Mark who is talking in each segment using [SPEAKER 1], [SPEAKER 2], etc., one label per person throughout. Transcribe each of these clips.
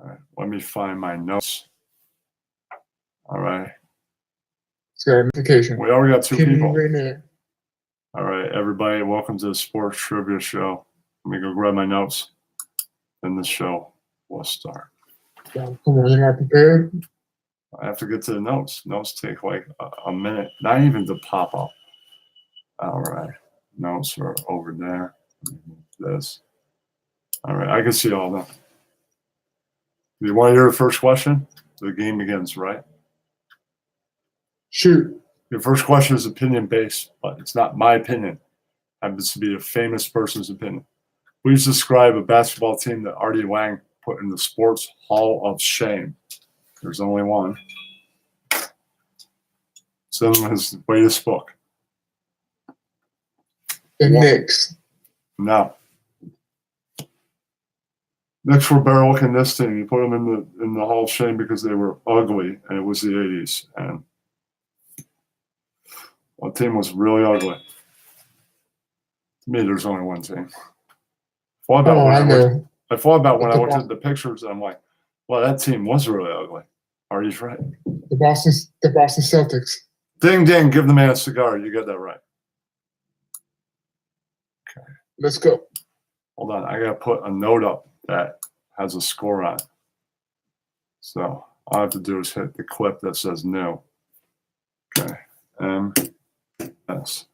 [SPEAKER 1] All right, let me find my notes. All right.
[SPEAKER 2] It's got a notification.
[SPEAKER 1] We already got two people.
[SPEAKER 2] Right there.
[SPEAKER 1] All right, everybody, welcome to the Sports Trivia Show. Let me go grab my notes, and the show will start.
[SPEAKER 2] Come on, you're not prepared?
[SPEAKER 1] I have to get to the notes. Notes take like a minute, not even to pop up. All right, notes are over there. This. All right, I can see all that. You want to hear the first question? The game begins, right?
[SPEAKER 2] Shoot.
[SPEAKER 1] Your first question is opinion-based, but it's not my opinion. It happens to be a famous person's opinion. Please describe a basketball team that Artie Lang put in the Sports Hall of Shame. There's only one. It's in his latest book.
[SPEAKER 2] The Knicks.
[SPEAKER 1] No. Knicks were better looking this team. You put them in the Hall of Shame because they were ugly, and it was the 80s. And one team was really ugly. To me, there's only one team. I thought about when I looked at the pictures, and I'm like, well, that team was really ugly. Artie's right.
[SPEAKER 2] The Boston Celtics.
[SPEAKER 1] Ding, ding. Give the man a cigar. You got that right. Okay.
[SPEAKER 2] Let's go.
[SPEAKER 1] Hold on. I got to put a note up that has a score on it. So all I have to do is hit the clip that says no. Okay. M S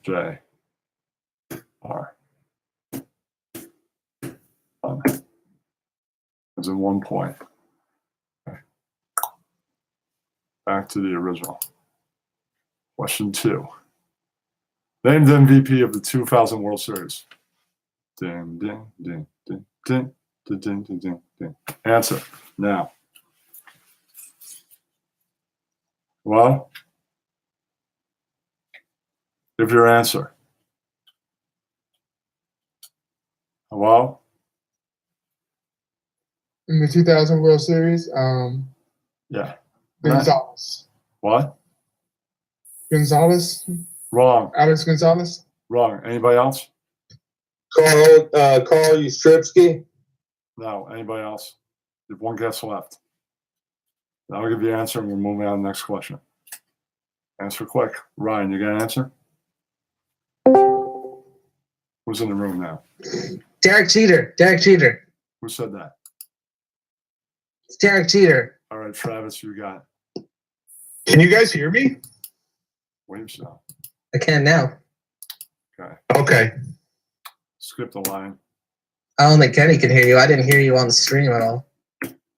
[SPEAKER 1] J R. As in 1 point. Okay. Back to the original. Question 2. Named MVP of the 2000 World Series. Ding, ding, ding, ding, ding, ding, ding, ding, ding, ding. Answer now. Well, give your answer. Hello?
[SPEAKER 2] In the 2000 World Series,
[SPEAKER 1] Yeah.
[SPEAKER 2] Gonzalez.
[SPEAKER 1] What?
[SPEAKER 2] Gonzalez?
[SPEAKER 1] Wrong.
[SPEAKER 2] Alex Gonzalez?
[SPEAKER 1] Wrong. Anybody else?
[SPEAKER 3] Carl Yastrzemski.
[SPEAKER 1] No. Anybody else? You have one guess left. Now I'll give you the answer and we're moving on to the next question. Answer quick. Ryan, you got an answer? Who's in the room now?
[SPEAKER 4] Derek Jeter. Derek Jeter.
[SPEAKER 1] Who said that?
[SPEAKER 4] It's Derek Jeter.
[SPEAKER 1] All right, Travis, you got it.
[SPEAKER 3] Can you guys hear me?
[SPEAKER 1] Wait so.
[SPEAKER 4] I can now.
[SPEAKER 1] Okay.
[SPEAKER 3] Okay.
[SPEAKER 1] Skip the line.
[SPEAKER 4] I don't think Kenny can hear you. I didn't hear you on the stream at all.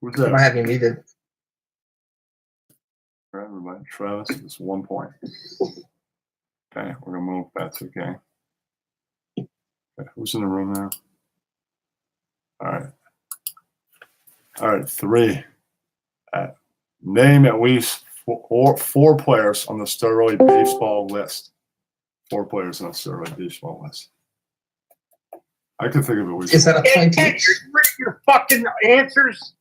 [SPEAKER 1] Who's
[SPEAKER 4] I might
[SPEAKER 1] that?
[SPEAKER 4] have you muted.
[SPEAKER 1] For everybody. Travis, it's 1 point. Okay, we're gonna move back to the game. Okay, who's in the room now? All right. All right, 3. Name at least four players on the steroid baseball list. 4 players on the steroid baseball list. I can think of at least.
[SPEAKER 4] Is that a point
[SPEAKER 5] Can't
[SPEAKER 4] each?
[SPEAKER 5] you read your fucking answers?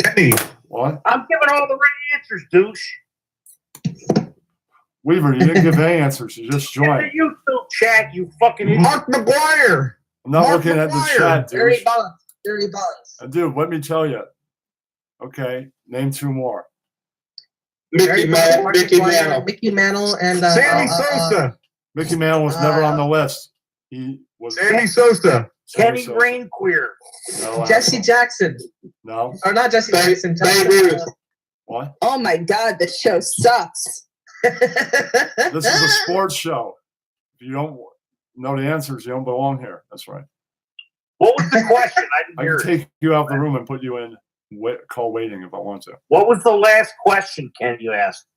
[SPEAKER 3] Kenny.
[SPEAKER 1] What?
[SPEAKER 5] I'm giving all the right answers, douche.
[SPEAKER 1] Weaver, you didn't give any answers. You just
[SPEAKER 5] In the
[SPEAKER 1] joined.
[SPEAKER 5] YouTube chat, you fucking idiot.
[SPEAKER 3] Mark McGuire.
[SPEAKER 1] I'm not
[SPEAKER 3] Mark
[SPEAKER 1] looking at the
[SPEAKER 3] McGuire.
[SPEAKER 1] chat,
[SPEAKER 4] Barry
[SPEAKER 1] dude.
[SPEAKER 4] Bonds. Barry Bonds.
[SPEAKER 1] Dude, let me tell you. Okay, name 2 more.
[SPEAKER 3] Mickey Mantle.
[SPEAKER 4] Mickey Mantle and
[SPEAKER 3] Sammy Sosa.
[SPEAKER 1] Mickey Mantle was never on the list. He was.
[SPEAKER 3] Sammy Sosa.
[SPEAKER 5] Kenny
[SPEAKER 1] Sosa.
[SPEAKER 5] Rainqueer.
[SPEAKER 1] No,
[SPEAKER 4] Jesse Jackson.
[SPEAKER 1] No.
[SPEAKER 4] Or not Jesse
[SPEAKER 3] Babe
[SPEAKER 4] Jackson.
[SPEAKER 3] Ruth.
[SPEAKER 1] What?
[SPEAKER 6] Oh my God, this show sucks.
[SPEAKER 1] This is a sports show. If you don't know the answers, you don't belong here. That's right.
[SPEAKER 5] What was the question? I didn't
[SPEAKER 1] I
[SPEAKER 5] hear
[SPEAKER 1] can
[SPEAKER 5] it.
[SPEAKER 1] take you out the room and put you in call waiting if I want to.
[SPEAKER 5] What was the last question, Ken, you asked?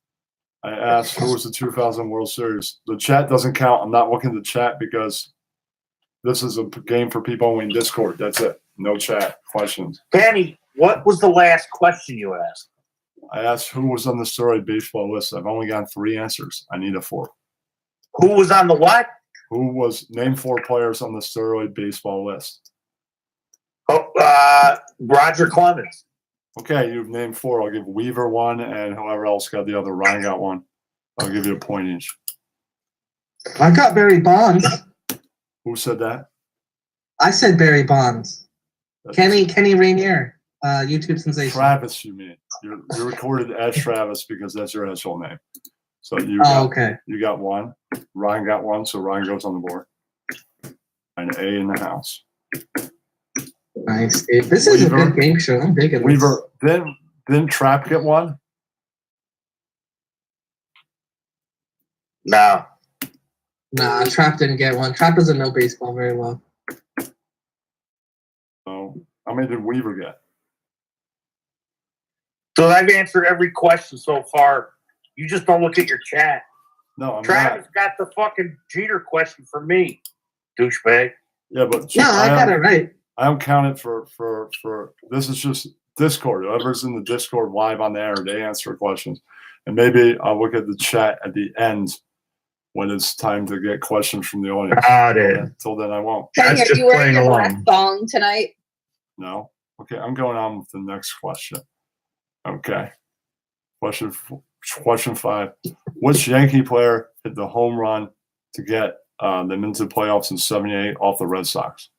[SPEAKER 1] I asked who was the 2000 World Series. The chat doesn't count. I'm not looking at the chat because this is a game for people only in Discord. That's it. No chat questions.
[SPEAKER 5] Kenny, what was the last question you asked?
[SPEAKER 1] I asked who was on the steroid baseball list. I've only gotten 3 answers. I need a 4th.
[SPEAKER 5] Who was on the what?
[SPEAKER 1] Who was name 4 players on the steroid baseball list?
[SPEAKER 5] Oh, Roger Clemens.
[SPEAKER 1] Okay, you've named 4. I'll give Weaver 1, and whoever else got the other. Ryan got 1. I'll give you a point each.
[SPEAKER 4] I got Barry Bonds.
[SPEAKER 1] Who said that?
[SPEAKER 4] I said Barry Bonds. Kenny Rainier, YouTube sensation.
[SPEAKER 1] Travis, you mean? You're recorded as Travis because that's your actual name. So you
[SPEAKER 4] Oh,
[SPEAKER 1] got,
[SPEAKER 4] okay.
[SPEAKER 1] you got one. Ryan got one, so Ryan goes on the board. And A in the house.
[SPEAKER 4] Nice, dude. This is a
[SPEAKER 1] Weaver.
[SPEAKER 4] good game show. I'm digging this.
[SPEAKER 1] Weaver, didn't Trap get one?
[SPEAKER 5] No.
[SPEAKER 4] Nah, Trap didn't get one. Trap doesn't know baseball very well.
[SPEAKER 1] So how many did Weaver get?
[SPEAKER 5] So I've answered every question so far. You just don't look at your chat.
[SPEAKER 1] No, I'm
[SPEAKER 5] Travis
[SPEAKER 1] not.
[SPEAKER 5] got the fucking Jeter question for me, douchebag.
[SPEAKER 1] Yeah, but
[SPEAKER 4] No, I got it right.
[SPEAKER 1] I don't count it for this is just Discord. Whoever's in the Discord live on the air, they answer questions. And maybe I'll look at the chat at the end when it's time to get questions from the audience.
[SPEAKER 3] Got it.
[SPEAKER 1] Until then, I won't.
[SPEAKER 6] Kenny,
[SPEAKER 3] That's
[SPEAKER 6] are
[SPEAKER 3] just
[SPEAKER 6] you wearing
[SPEAKER 3] playing
[SPEAKER 6] your
[SPEAKER 3] along.
[SPEAKER 6] black thong tonight?
[SPEAKER 1] No? Okay, I'm going on with the next question. Okay. Question 5. Which Yankee player hit the home run to get them into the playoffs in '78 off the Red Sox?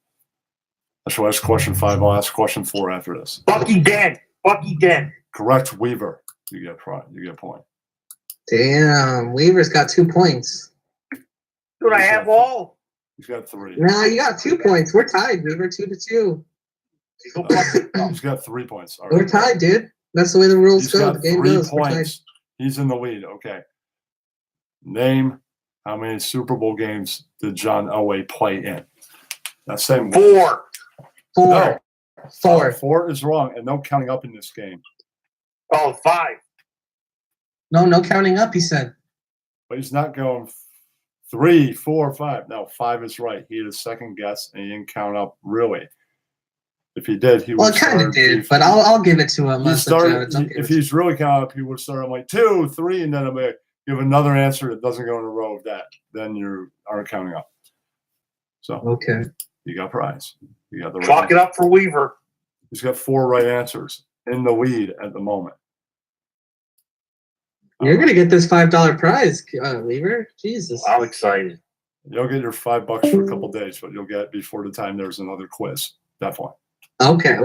[SPEAKER 1] That's why that's question 5. I'll ask question 4 after this.
[SPEAKER 5] Bucky Dent. Bucky Dent.
[SPEAKER 1] Correct, Weaver. You get a point.
[SPEAKER 4] Damn, Weaver's got 2 points.
[SPEAKER 5] Dude, I have all.
[SPEAKER 1] He's got 3.
[SPEAKER 4] Nah, you got 2 points. We're tied, Weaver, 2-2.
[SPEAKER 5] Go fucking
[SPEAKER 1] He's got 3 points. All
[SPEAKER 4] We're
[SPEAKER 1] right.
[SPEAKER 4] tied, dude. That's the way the rules
[SPEAKER 1] He's
[SPEAKER 4] go.
[SPEAKER 1] got
[SPEAKER 4] The game
[SPEAKER 1] 3
[SPEAKER 4] goes. We're tied.
[SPEAKER 1] points. He's in the lead. Okay. Name how many Super Bowl games did John Elway play in? That's same
[SPEAKER 5] 4.
[SPEAKER 4] 4.
[SPEAKER 1] No.
[SPEAKER 4] 4.
[SPEAKER 1] 4 is wrong, and no counting up in this game.
[SPEAKER 5] Oh, 5.
[SPEAKER 4] No counting up, he said.
[SPEAKER 1] But he's not going 3, 4, 5. No, 5 is right. He had a second guess, and he didn't count up really. If he did, he would.
[SPEAKER 4] Well, it kind of did, but I'll give it to him.
[SPEAKER 1] He
[SPEAKER 4] That's the judge.
[SPEAKER 1] started.
[SPEAKER 4] I'll give
[SPEAKER 1] If
[SPEAKER 4] it
[SPEAKER 1] he's really counting up, he would start on like 2, 3, and then I'm like, give another answer that doesn't go in a row of that. Then you aren't counting up. So
[SPEAKER 4] Okay.
[SPEAKER 1] you got prize. You got the right.
[SPEAKER 5] Chalk it up for Weaver.
[SPEAKER 1] He's got 4 right answers in the lead at the moment.
[SPEAKER 4] You're going to get this $5 prize, Weaver. Jesus.
[SPEAKER 5] I'm excited.
[SPEAKER 1] You'll get your $5 for a couple days, but you'll get it before the time there's another quiz. Definitely.
[SPEAKER 4] Okay.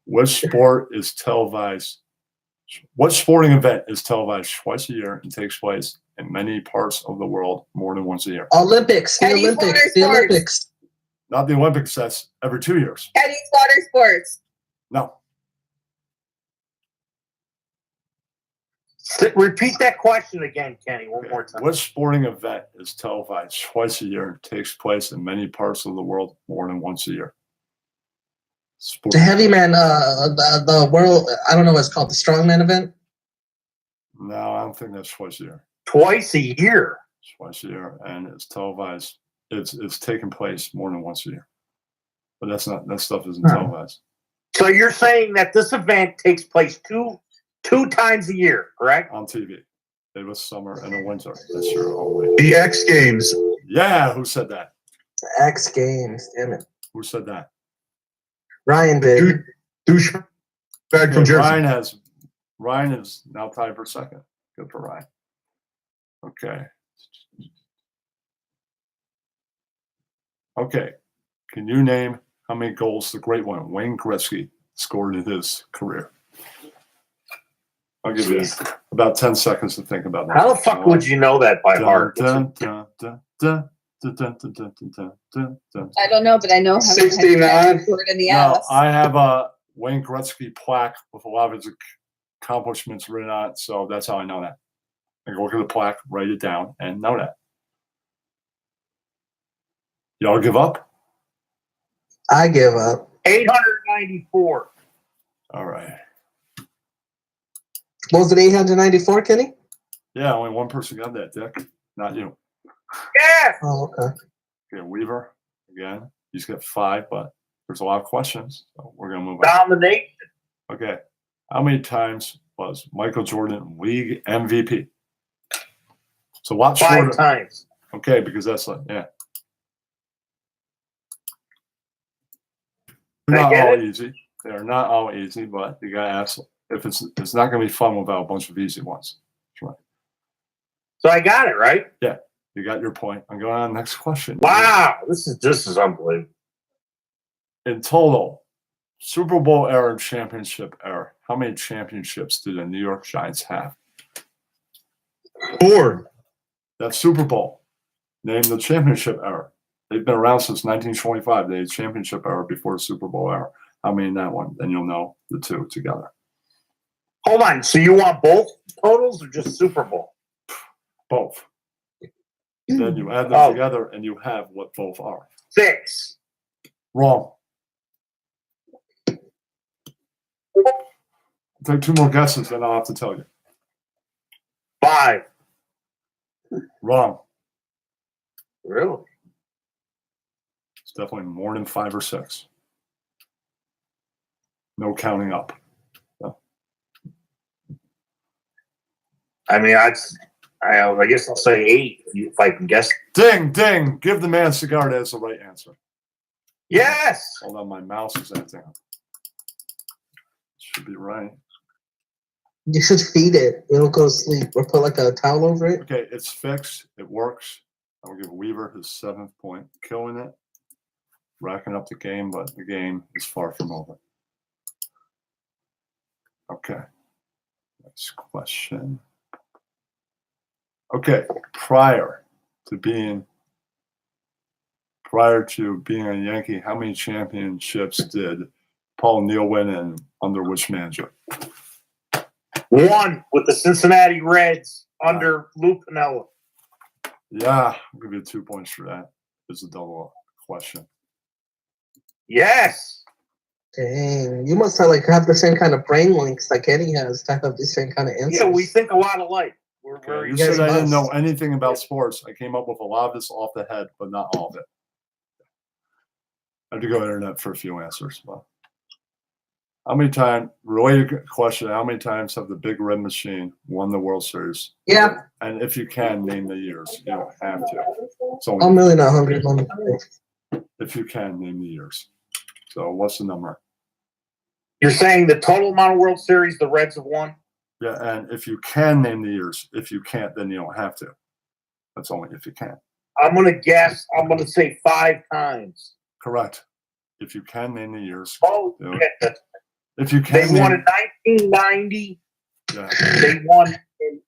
[SPEAKER 1] What sport is televised? What sporting event is televised twice a year and takes place in many parts of the world more than once a year?
[SPEAKER 4] Olympics. The
[SPEAKER 6] Eddie's
[SPEAKER 4] Olympics.
[SPEAKER 6] water
[SPEAKER 4] The
[SPEAKER 6] sports.
[SPEAKER 4] Olympics.
[SPEAKER 1] Not the Olympics. That's every 2 years.
[SPEAKER 6] Eddie's Water Sports.
[SPEAKER 1] No.
[SPEAKER 5] Repeat that question again, Kenny, one more time.
[SPEAKER 1] What sporting event is televised twice a year and takes place in many parts of the world more than once a year? Sport.
[SPEAKER 4] The heavy man, the world, I don't know what it's called, the strongman event.
[SPEAKER 1] No, I don't think that's twice a year.
[SPEAKER 5] Twice a year.
[SPEAKER 1] It's twice a year, and it's televised. It's taking place more than once a year. But that stuff isn't
[SPEAKER 4] Huh.
[SPEAKER 1] televised.
[SPEAKER 5] So you're saying that this event takes place two times a year, correct?
[SPEAKER 1] On TV. It was summer and a winter. That's your only.
[SPEAKER 3] The X Games.
[SPEAKER 1] Yeah, who said that?
[SPEAKER 4] The X Games. Damn it.
[SPEAKER 1] Who said that?
[SPEAKER 4] Ryan did.
[SPEAKER 3] Douchebag from
[SPEAKER 1] Yeah,
[SPEAKER 3] Jersey.
[SPEAKER 1] Ryan is now tied for second. Good for Ryan. Okay. Okay. Can you name how many goals the great one, Wayne Gretzky, scored in his career? I'll give you about 10 seconds to think about that.
[SPEAKER 5] How the fuck would you know that by heart?
[SPEAKER 1] Dun, dun, dun, dun, dun, dun, dun, dun, dun, dun, dun.
[SPEAKER 6] I don't know, but I know how many times
[SPEAKER 4] 69.
[SPEAKER 6] he scored in the
[SPEAKER 1] No,
[SPEAKER 6] ass.
[SPEAKER 1] I have a Wayne Gretzky plaque with a lot of his accomplishments written on it, so that's how I know that. I go look at the plaque, write it down, and know that. Y'all give up?
[SPEAKER 4] I give up.
[SPEAKER 5] 894.
[SPEAKER 1] All right.
[SPEAKER 4] What was it, 894, Kenny?
[SPEAKER 1] Yeah, only one person got that, Dick. Not you.
[SPEAKER 5] Yeah.
[SPEAKER 4] Oh, okay.
[SPEAKER 1] Okay, Weaver, again. He's got 5, but there's a lot of questions, so we're going to move on.
[SPEAKER 5] Domination.
[SPEAKER 1] Okay. How many times was Michael Jordan league MVP? So lot
[SPEAKER 5] 5
[SPEAKER 1] shorter.
[SPEAKER 5] times.
[SPEAKER 1] Okay, because that's like, yeah. They're
[SPEAKER 5] I
[SPEAKER 1] not
[SPEAKER 5] get
[SPEAKER 1] all
[SPEAKER 5] it.
[SPEAKER 1] easy. They're not all easy, but you gotta ask. If it's not gonna be fun without a bunch of easy ones. That's right.
[SPEAKER 5] So I got it, right?
[SPEAKER 1] You got your point. I'm going on to the next question.
[SPEAKER 5] Wow. This is unbelievable.
[SPEAKER 1] In total, Super Bowl era and championship era. How many championships do the New York Giants have?
[SPEAKER 3] 4.
[SPEAKER 1] That's Super Bowl. Name the championship era. They've been around since 1925. They had championship era before the Super Bowl era. How many in that one? Then you'll know the two together.
[SPEAKER 5] Hold on. So you want both totals or just Super Bowl?
[SPEAKER 1] Both. Then you add them
[SPEAKER 5] Oh.
[SPEAKER 1] together and you have what both are.
[SPEAKER 5] 6.
[SPEAKER 1] Wrong. Take 2 more guesses, then I'll have to tell you.
[SPEAKER 5] 5.
[SPEAKER 1] Wrong.
[SPEAKER 5] Really?
[SPEAKER 1] It's definitely more than 5 or 6. No counting up.
[SPEAKER 5] I mean, I guess I'll say 8 if I can guess.
[SPEAKER 1] Ding, ding. Give the man a cigar. That's the right answer.
[SPEAKER 5] Yes.
[SPEAKER 1] Hold on, my mouse is acting up. Should be right.
[SPEAKER 4] You should feed it. It'll go to sleep. Or put like a towel over it.
[SPEAKER 1] Okay, it's fixed. It works. I'll give Weaver his 7th point. Killing it. Racking up the game, but the game is far from over. Okay. Next question. Okay, prior to being a Yankee, how many championships did Paul Neal win and under which manager?
[SPEAKER 5] 1 with the Cincinnati Reds under Lou Piniella.
[SPEAKER 1] Yeah, I'll give you 2 points for that. It's a double question.
[SPEAKER 5] Yes.
[SPEAKER 4] Dang, you must have the same kind of brain links like Eddie has to have the same kind of answers.
[SPEAKER 5] Yeah, we think a lot alike. We're
[SPEAKER 1] Okay,
[SPEAKER 5] very
[SPEAKER 1] you
[SPEAKER 4] guys
[SPEAKER 1] said I didn't know
[SPEAKER 4] must.
[SPEAKER 1] anything about sports. I came up with a lot of this off the head, but not all of it. I had to go internet for a few answers. But how many times, related question, how many times have the Big Red Machine won the World Series?
[SPEAKER 4] Yeah,
[SPEAKER 1] And if you can, name the years. You don't have to. So
[SPEAKER 4] I'm really not hungry.
[SPEAKER 1] if you can, name the years. So what's the number?
[SPEAKER 5] You're saying the total amount of World Series the Reds have won?
[SPEAKER 1] Yeah, and if you can name the years. If you can't, then you don't have to. That's only if you can.
[SPEAKER 5] I'm going to guess. I'm going to say 5 times.
[SPEAKER 1] Correct. If you can name the years.
[SPEAKER 5] Oh,
[SPEAKER 1] Yeah.
[SPEAKER 5] yeah.
[SPEAKER 1] If you
[SPEAKER 5] They
[SPEAKER 1] can
[SPEAKER 5] won
[SPEAKER 1] name,
[SPEAKER 5] in 1990.
[SPEAKER 1] yeah.
[SPEAKER 5] They won in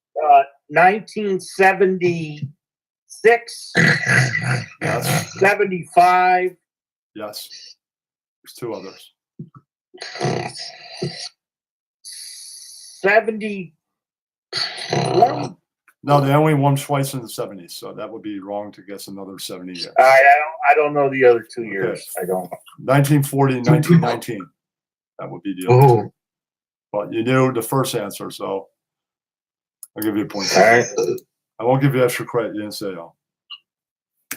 [SPEAKER 5] 1976,
[SPEAKER 1] Yes.
[SPEAKER 5] 75.
[SPEAKER 1] Yes. There's 2 others.
[SPEAKER 5] 71.
[SPEAKER 1] No, they only won twice in the 70s, so that would be wrong to guess another 70 years.
[SPEAKER 5] I don't know the other 2 years. I don't.
[SPEAKER 1] 1940, 1919. That would be the other 2.
[SPEAKER 3] Oh,
[SPEAKER 1] But you knew the first answer, so I'll give you a point.
[SPEAKER 5] All right.
[SPEAKER 1] I won't give you extra credit. You didn't say all.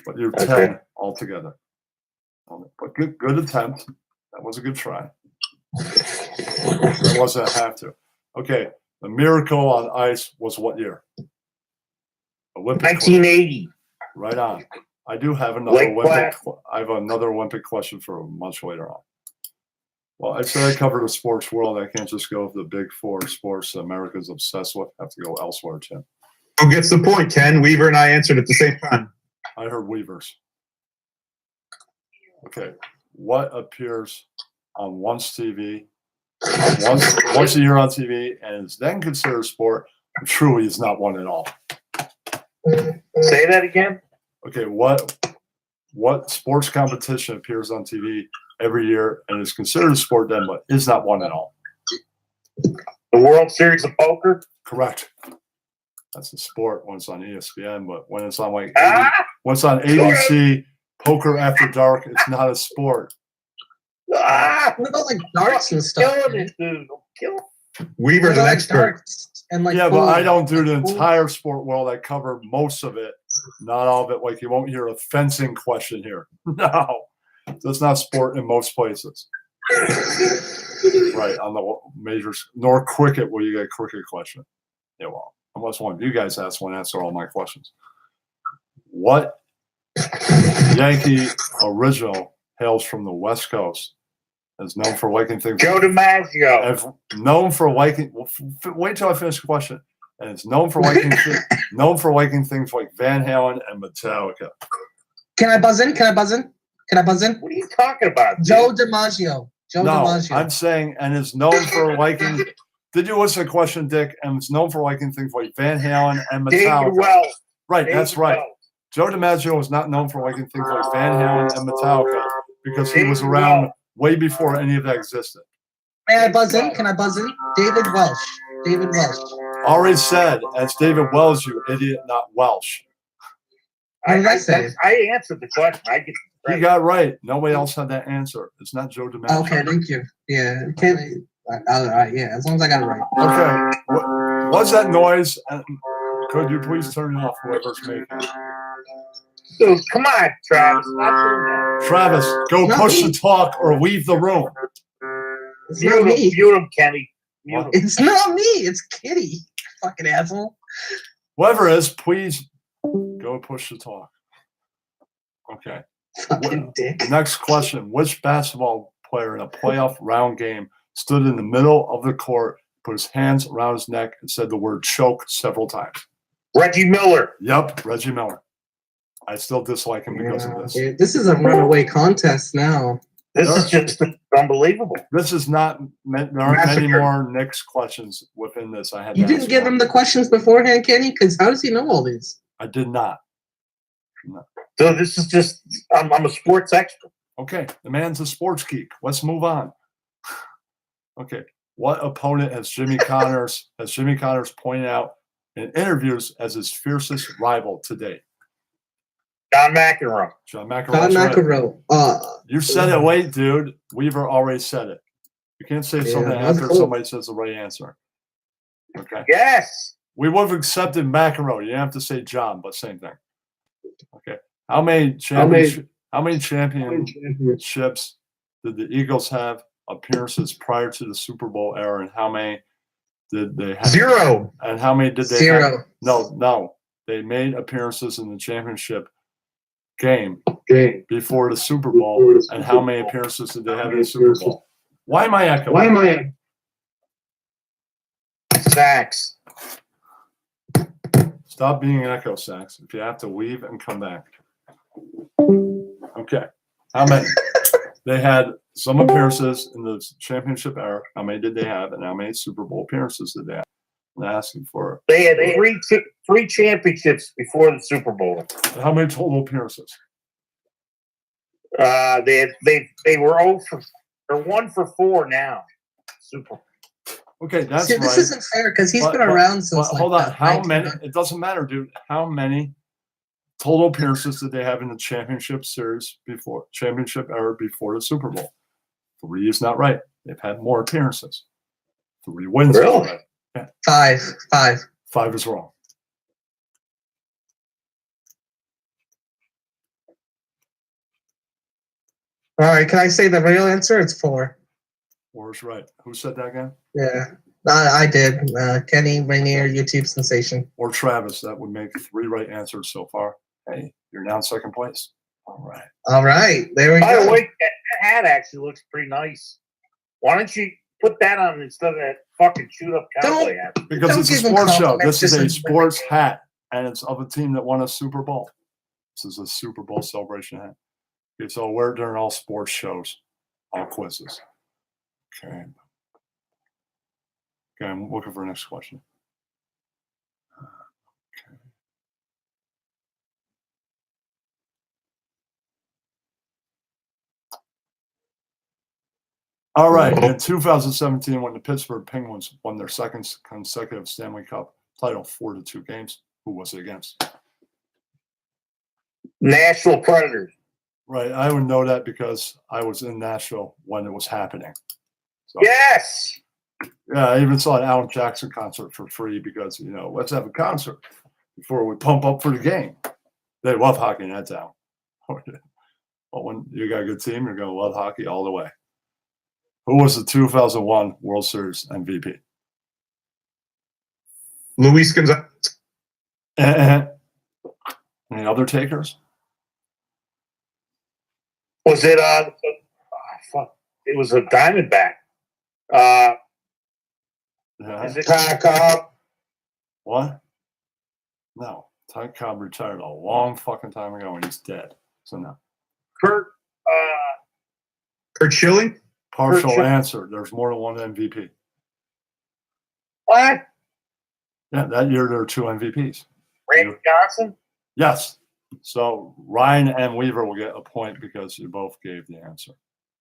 [SPEAKER 1] But you're 10
[SPEAKER 5] Okay.
[SPEAKER 1] altogether. But good attempt. That was a good try. That wasn't a have to. Okay. The Miracle on Ice was what year? Olympic.
[SPEAKER 5] 1980.
[SPEAKER 1] Right on. I do have another
[SPEAKER 5] Lake
[SPEAKER 1] Olympic. I have another Olympic question for much later on. Well, I said I covered the sports world. I can't just go with the big 4 sports America's obsessed with. I have to go elsewhere, Tim.
[SPEAKER 3] who gets the point, Ken? Weaver and I answered at the same time.
[SPEAKER 1] I heard Weavers. Okay. What appears on once TV, once a year on TV, and is then considered sport, and truly is not one at all?
[SPEAKER 5] Say that again.
[SPEAKER 1] Okay, what sports competition appears on TV every year and is considered a sport then, but is not one at all?
[SPEAKER 5] The World Series of Poker.
[SPEAKER 1] Correct. That's a sport when it's on ESPN, but when it's on when it's on
[SPEAKER 5] Sure.
[SPEAKER 1] ABC, Poker After Dark, it's not a sport.
[SPEAKER 4] What about like darts and stuff?
[SPEAKER 5] Killing it, dude. I'm killing.
[SPEAKER 3] Weaver's
[SPEAKER 4] What
[SPEAKER 3] an
[SPEAKER 4] about
[SPEAKER 3] expert.
[SPEAKER 4] darts and like
[SPEAKER 1] Yeah, but
[SPEAKER 4] pool?
[SPEAKER 1] I don't do the
[SPEAKER 4] Pool?
[SPEAKER 1] entire sport world. I cover most of it, not all of it. Like you won't hear a fencing question here. No, that's not sport in most places. Right on the majors, nor cricket will you get a cricket question. Yeah, well, unless one of you guys ask one, answer all my questions. What Yankee original hails from the West Coast, is known for liking things.
[SPEAKER 5] Joe DiMaggio.
[SPEAKER 1] Have known for liking. Wait till I finish the question. And it's known for liking things like Van Halen and Metallica.
[SPEAKER 4] Can I buzz in? Can I buzz in? Can I buzz in?
[SPEAKER 5] What are you talking about? dude?
[SPEAKER 4] Joe DiMaggio. Joe
[SPEAKER 1] No,
[SPEAKER 4] DiMaggio.
[SPEAKER 1] I'm saying, and is known for liking. Did you listen to the question, Dick? And is known for liking things like Van Halen and
[SPEAKER 5] David
[SPEAKER 1] Metallica.
[SPEAKER 5] Wells.
[SPEAKER 1] Right, that's
[SPEAKER 5] David
[SPEAKER 1] right.
[SPEAKER 5] Wells.
[SPEAKER 1] Joe DiMaggio was not known for liking things like Van Halen and Metallica because he was
[SPEAKER 5] David
[SPEAKER 1] around
[SPEAKER 5] Wells.
[SPEAKER 1] way before any of that existed.
[SPEAKER 4] May I buzz in? Can I buzz in? David Welsh. David Welsh.
[SPEAKER 1] Already said, as David Wells, you idiot, not Welsh.
[SPEAKER 4] What did I say?
[SPEAKER 5] I answered the question. I get
[SPEAKER 1] You
[SPEAKER 5] right.
[SPEAKER 1] got right. Nobody else had that answer. It's not Joe DiMaggio.
[SPEAKER 4] Okay, thank you. Yeah, all right, yeah, as long as I got it right.
[SPEAKER 1] Okay. What's that noise? And could you please turn it off, whoever's making it?
[SPEAKER 5] Dude, come on, Travis. Not doing that.
[SPEAKER 1] Travis, go
[SPEAKER 4] Not
[SPEAKER 1] push
[SPEAKER 4] me.
[SPEAKER 1] the talk or leave the room.
[SPEAKER 4] It's not
[SPEAKER 5] Mute him,
[SPEAKER 4] me.
[SPEAKER 5] mute him, Kenny. Mute him.
[SPEAKER 4] It's not me. It's Kitty. Fucking asshole.
[SPEAKER 1] Whoever it is, please go push the talk. Okay.
[SPEAKER 4] Fucking dick.
[SPEAKER 1] Next question. Which basketball player in a playoff round game stood in the middle of the court, put his hands around his neck, and said the word choke several times?
[SPEAKER 5] Reggie Miller.
[SPEAKER 1] Yep, Reggie Miller. I still dislike him because of this.
[SPEAKER 4] Dude, this is a runaway contest now.
[SPEAKER 5] This is just unbelievable.
[SPEAKER 1] This is not, there aren't any
[SPEAKER 3] Massacre.
[SPEAKER 1] more Knicks questions within this. I had
[SPEAKER 4] You
[SPEAKER 1] to
[SPEAKER 4] didn't
[SPEAKER 1] ask
[SPEAKER 4] give
[SPEAKER 1] one.
[SPEAKER 4] him the questions beforehand, Kenny? Because how does he know all these?
[SPEAKER 1] I did not.
[SPEAKER 5] So this is just, I'm a sports expert.
[SPEAKER 1] Okay, the man's a sports geek. Let's move on. Okay, what opponent has Jimmy Connors pointed out in interviews as his fiercest rival to date?
[SPEAKER 5] Don McEnroe.
[SPEAKER 1] John McEnroe.
[SPEAKER 4] Todd McEnroe.
[SPEAKER 1] You said it late, dude. Weaver already said it. You can't say something
[SPEAKER 4] Yeah, that's
[SPEAKER 1] after
[SPEAKER 4] cool.
[SPEAKER 1] somebody says the right answer. Okay.
[SPEAKER 5] Yes.
[SPEAKER 1] We would have accepted McEnroe. You didn't have to say John, but same thing. Okay. How many championships did the Eagles have appearances prior to the Super Bowl era, and how many did they have?
[SPEAKER 3] 0.
[SPEAKER 1] And how many did they have?
[SPEAKER 4] 0.
[SPEAKER 1] No. They made appearances in the championship game before the Super Bowl, and how many appearances did they have in the Super Bowl? Why am I echoing?
[SPEAKER 5] Sacks.
[SPEAKER 1] Stop being an echo, Sax. If you have to leave and come back. Okay. How many? They had some appearances in the championship era. How many did they have? And how many Super Bowl appearances did they have? I'm asking for
[SPEAKER 5] They had three championships before the Super Bowl.
[SPEAKER 1] how many total appearances?
[SPEAKER 5] They were 1 for 4 now. Super.
[SPEAKER 1] Okay, that's
[SPEAKER 4] See,
[SPEAKER 1] right.
[SPEAKER 4] this isn't fair because he's
[SPEAKER 1] But-
[SPEAKER 4] been
[SPEAKER 1] but-
[SPEAKER 4] around since.
[SPEAKER 1] Well,
[SPEAKER 4] like
[SPEAKER 1] hold on.
[SPEAKER 4] the
[SPEAKER 1] How many?
[SPEAKER 4] 1900s.
[SPEAKER 1] It doesn't matter, dude. How many total appearances did they have in the championship series before championship era before the Super Bowl? 3 is not right. They've had more appearances. 3 wins is
[SPEAKER 5] Really?
[SPEAKER 1] right.
[SPEAKER 4] 5.
[SPEAKER 1] 5 is wrong.
[SPEAKER 4] All right, can I say the real answer? It's 4.
[SPEAKER 1] 4 is right. Who said that again?
[SPEAKER 4] Yeah, I did. Kenny Rainier, YouTube sensation.
[SPEAKER 1] Or Travis? That would make 3 right answers so far. Hey, you're now in second place. All right.
[SPEAKER 4] All right, there we
[SPEAKER 5] By the
[SPEAKER 4] go.
[SPEAKER 5] way, that hat actually looks pretty nice. Why don't you put that on instead of that fucking shoot up cowboy
[SPEAKER 4] Don't-
[SPEAKER 5] hat?
[SPEAKER 1] Because
[SPEAKER 4] Don't
[SPEAKER 1] it's a
[SPEAKER 4] give him
[SPEAKER 1] sports show.
[SPEAKER 4] compliments,
[SPEAKER 1] This is a
[SPEAKER 4] just-
[SPEAKER 1] sports hat, and it's of a team that won a Super Bowl. This is a Super Bowl celebration hat. Okay, so we're during all sports shows, all quizzes. Okay. Okay, I'm looking for the next question. Okay. All right. In 2017, when the Pittsburgh Penguins won their second consecutive Stanley Cup title, 4-2 games, who was it against?
[SPEAKER 5] Nashville Predators.
[SPEAKER 1] Right. I would know that because I was in Nashville when it was happening. So,
[SPEAKER 5] Yes.
[SPEAKER 1] yeah, I even saw an Alan Jackson concert for free because, let's have a concert before we pump up for the game. They love hockey in that town. But when you got a good team, you're going to love hockey all the way. Who was the 2001 World Series MVP?
[SPEAKER 3] Luis Gonzalez.
[SPEAKER 1] Any other takers?
[SPEAKER 5] Was it fuck. It was a Diamondback.
[SPEAKER 1] Yeah.
[SPEAKER 5] Is it
[SPEAKER 2] Ty Cobb.
[SPEAKER 1] What? No. Ty Cobb retired a long fucking time ago and he's dead. So no.
[SPEAKER 5] Kurt
[SPEAKER 3] Kurt Schilling.
[SPEAKER 1] Partial
[SPEAKER 5] Sure.
[SPEAKER 1] answer. There's more than one MVP.
[SPEAKER 5] What?
[SPEAKER 1] Yeah, that year there were 2 MVPs.
[SPEAKER 5] Randy Johnson?
[SPEAKER 1] Yes. So Ryan and Weaver will get a point because you both gave the answer.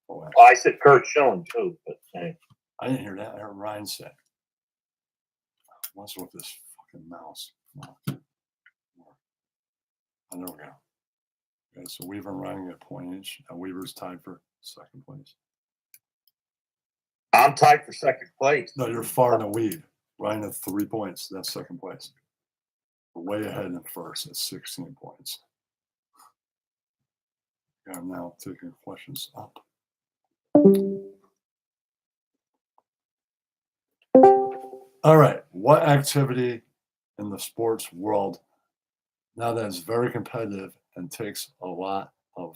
[SPEAKER 5] Well, I said Kurt Schilling too, but hey.
[SPEAKER 1] I didn't hear that. I heard Ryan say. What's with this fucking mouse? No. Oh, there we go. Okay, so Weaver and Ryan get a point each. Now Weaver's tied for second place.
[SPEAKER 5] I'm tied for second place.
[SPEAKER 1] No, you're far in the lead. Ryan had 3 points. That's second place. We're way ahead in first at 16 points. Okay, I'm now taking questions up. All right. What activity in the sports world now that is very competitive and takes a lot of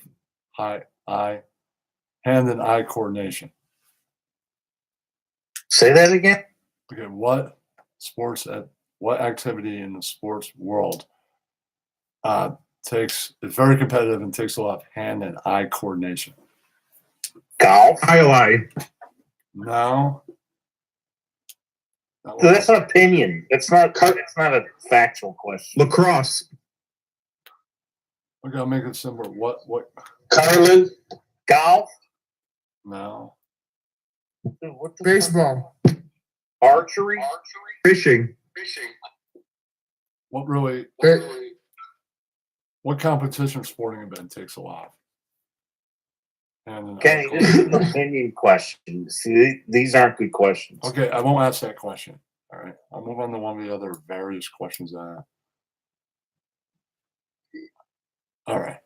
[SPEAKER 1] hand and eye coordination?
[SPEAKER 5] Say that again?
[SPEAKER 1] Okay, what activity in the sports world is very competitive and takes a lot of hand and eye coordination?
[SPEAKER 5] Golf?
[SPEAKER 3] ILI.
[SPEAKER 1] No.
[SPEAKER 5] So that's an opinion. It's not a factual question.
[SPEAKER 3] Lacrosse.
[SPEAKER 1] Okay, I'll make it simple. What?
[SPEAKER 4] Carlin.
[SPEAKER 5] Golf?
[SPEAKER 1] No.
[SPEAKER 5] Dude, what the
[SPEAKER 2] Baseball.
[SPEAKER 5] fuck? Archery?
[SPEAKER 3] Fishing.
[SPEAKER 1] What really?
[SPEAKER 2] Ba-
[SPEAKER 1] What competition or sporting event takes a lot? And
[SPEAKER 5] Kenny, this is an opinion question. See, these aren't good questions.
[SPEAKER 1] okay, I won't ask that question. All right, I'll move on to one of the other various questions I have. All right,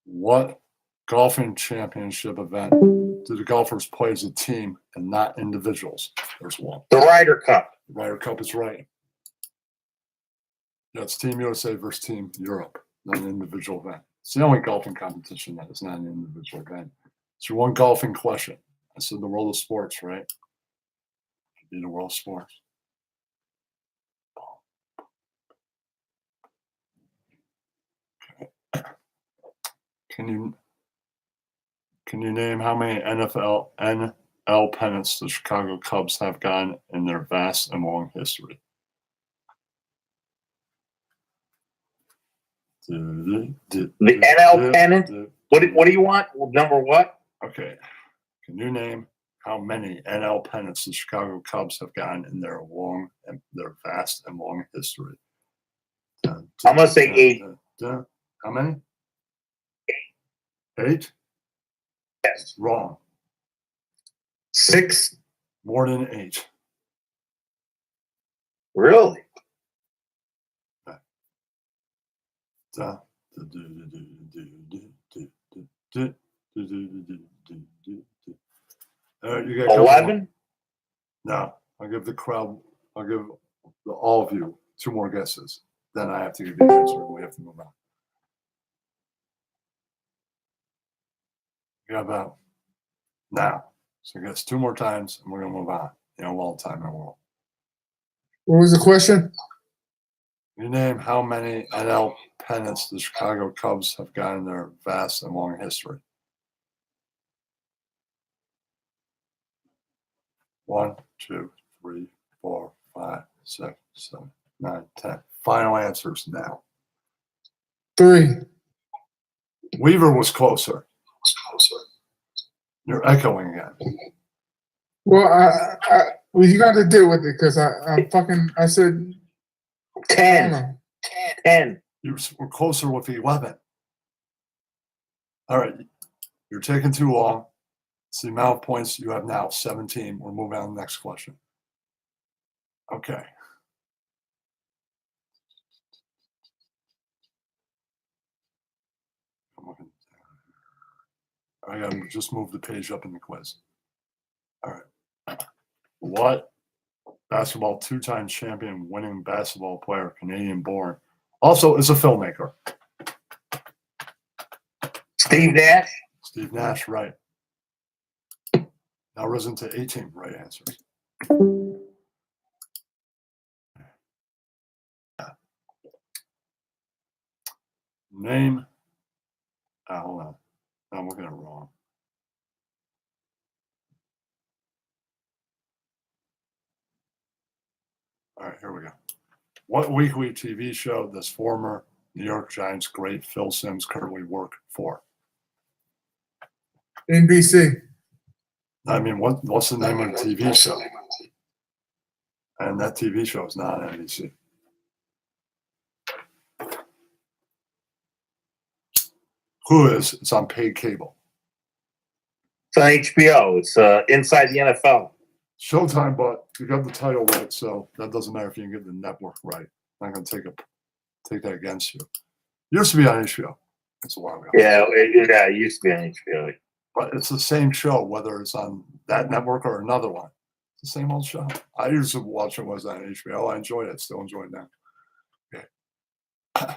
[SPEAKER 1] what golfing championship event do the golfers play as a team and not individuals? There's one.
[SPEAKER 5] The Ryder Cup.
[SPEAKER 1] The Ryder Cup is right. Yeah, it's Team USA versus Team Europe, not an individual event. It's the only golfing competition that is not an individual event. It's your one golfing question. I said the world of sports, right? Be the world of sports. Okay. Can you name how many NL pennants the Chicago Cubs have gotten in their vast and long history?
[SPEAKER 5] The NL pennant? What do you want? Number what?
[SPEAKER 1] Okay. Can you name how many NL pennants the Chicago Cubs have gotten in their vast and long history?
[SPEAKER 5] I'm gonna say 8.
[SPEAKER 1] How many? 8?
[SPEAKER 5] Yes.
[SPEAKER 1] Wrong.
[SPEAKER 3] 6.
[SPEAKER 1] More than 8.
[SPEAKER 5] Really?
[SPEAKER 1] All right, you got a couple
[SPEAKER 5] 11?
[SPEAKER 1] more. No, I'll give all of you 2 more guesses. Then I have to give you the answer and we have to move on. You got about now. So guess 2 more times and we're gonna move on. You know, all the time in the world.
[SPEAKER 2] What was the question?
[SPEAKER 1] You name how many NL pennants the Chicago Cubs have gotten in their vast and long history. 1, 2, 3, 4, 5, 6, 7, 9, 10. Final answers now.
[SPEAKER 2] 3.
[SPEAKER 1] Weaver was closer. You're echoing again.
[SPEAKER 2] Well, well, you got to deal with it because I said, I don't
[SPEAKER 5] 10.
[SPEAKER 2] know.
[SPEAKER 5] 10.
[SPEAKER 1] You were closer with 11. All right. You're taking too long. It's the amount of points you have now, 17. We're moving on to the next question. Okay. I'm looking. I got to just move the page up in the quiz. All right. What basketball 2-time champion winning basketball player, Canadian born, also is a filmmaker?
[SPEAKER 5] Steve Nash?
[SPEAKER 1] Steve Nash, right. Now risen to 18 right answers. Name. Hold on. I'm looking at it wrong. All right, here we go. What weekly TV show does former New York Giants great Phil Simms currently work for?
[SPEAKER 2] NBC.
[SPEAKER 1] I mean, what's the name of the TV show? And that TV show is not on NBC. Who is? It's on paid cable.
[SPEAKER 5] It's on HBO. It's Inside the NFL.
[SPEAKER 1] Showtime, but you got the title right, so that doesn't matter if you can get the network right. I'm not going to take that against you. Used to be on HBO. It's a while ago.
[SPEAKER 5] Yeah, it used to be on HBO.
[SPEAKER 1] But it's the same show, whether it's on that network or another one. It's the same old show. I used to watch it was on HBO. I enjoyed it. Still enjoy it now. Okay.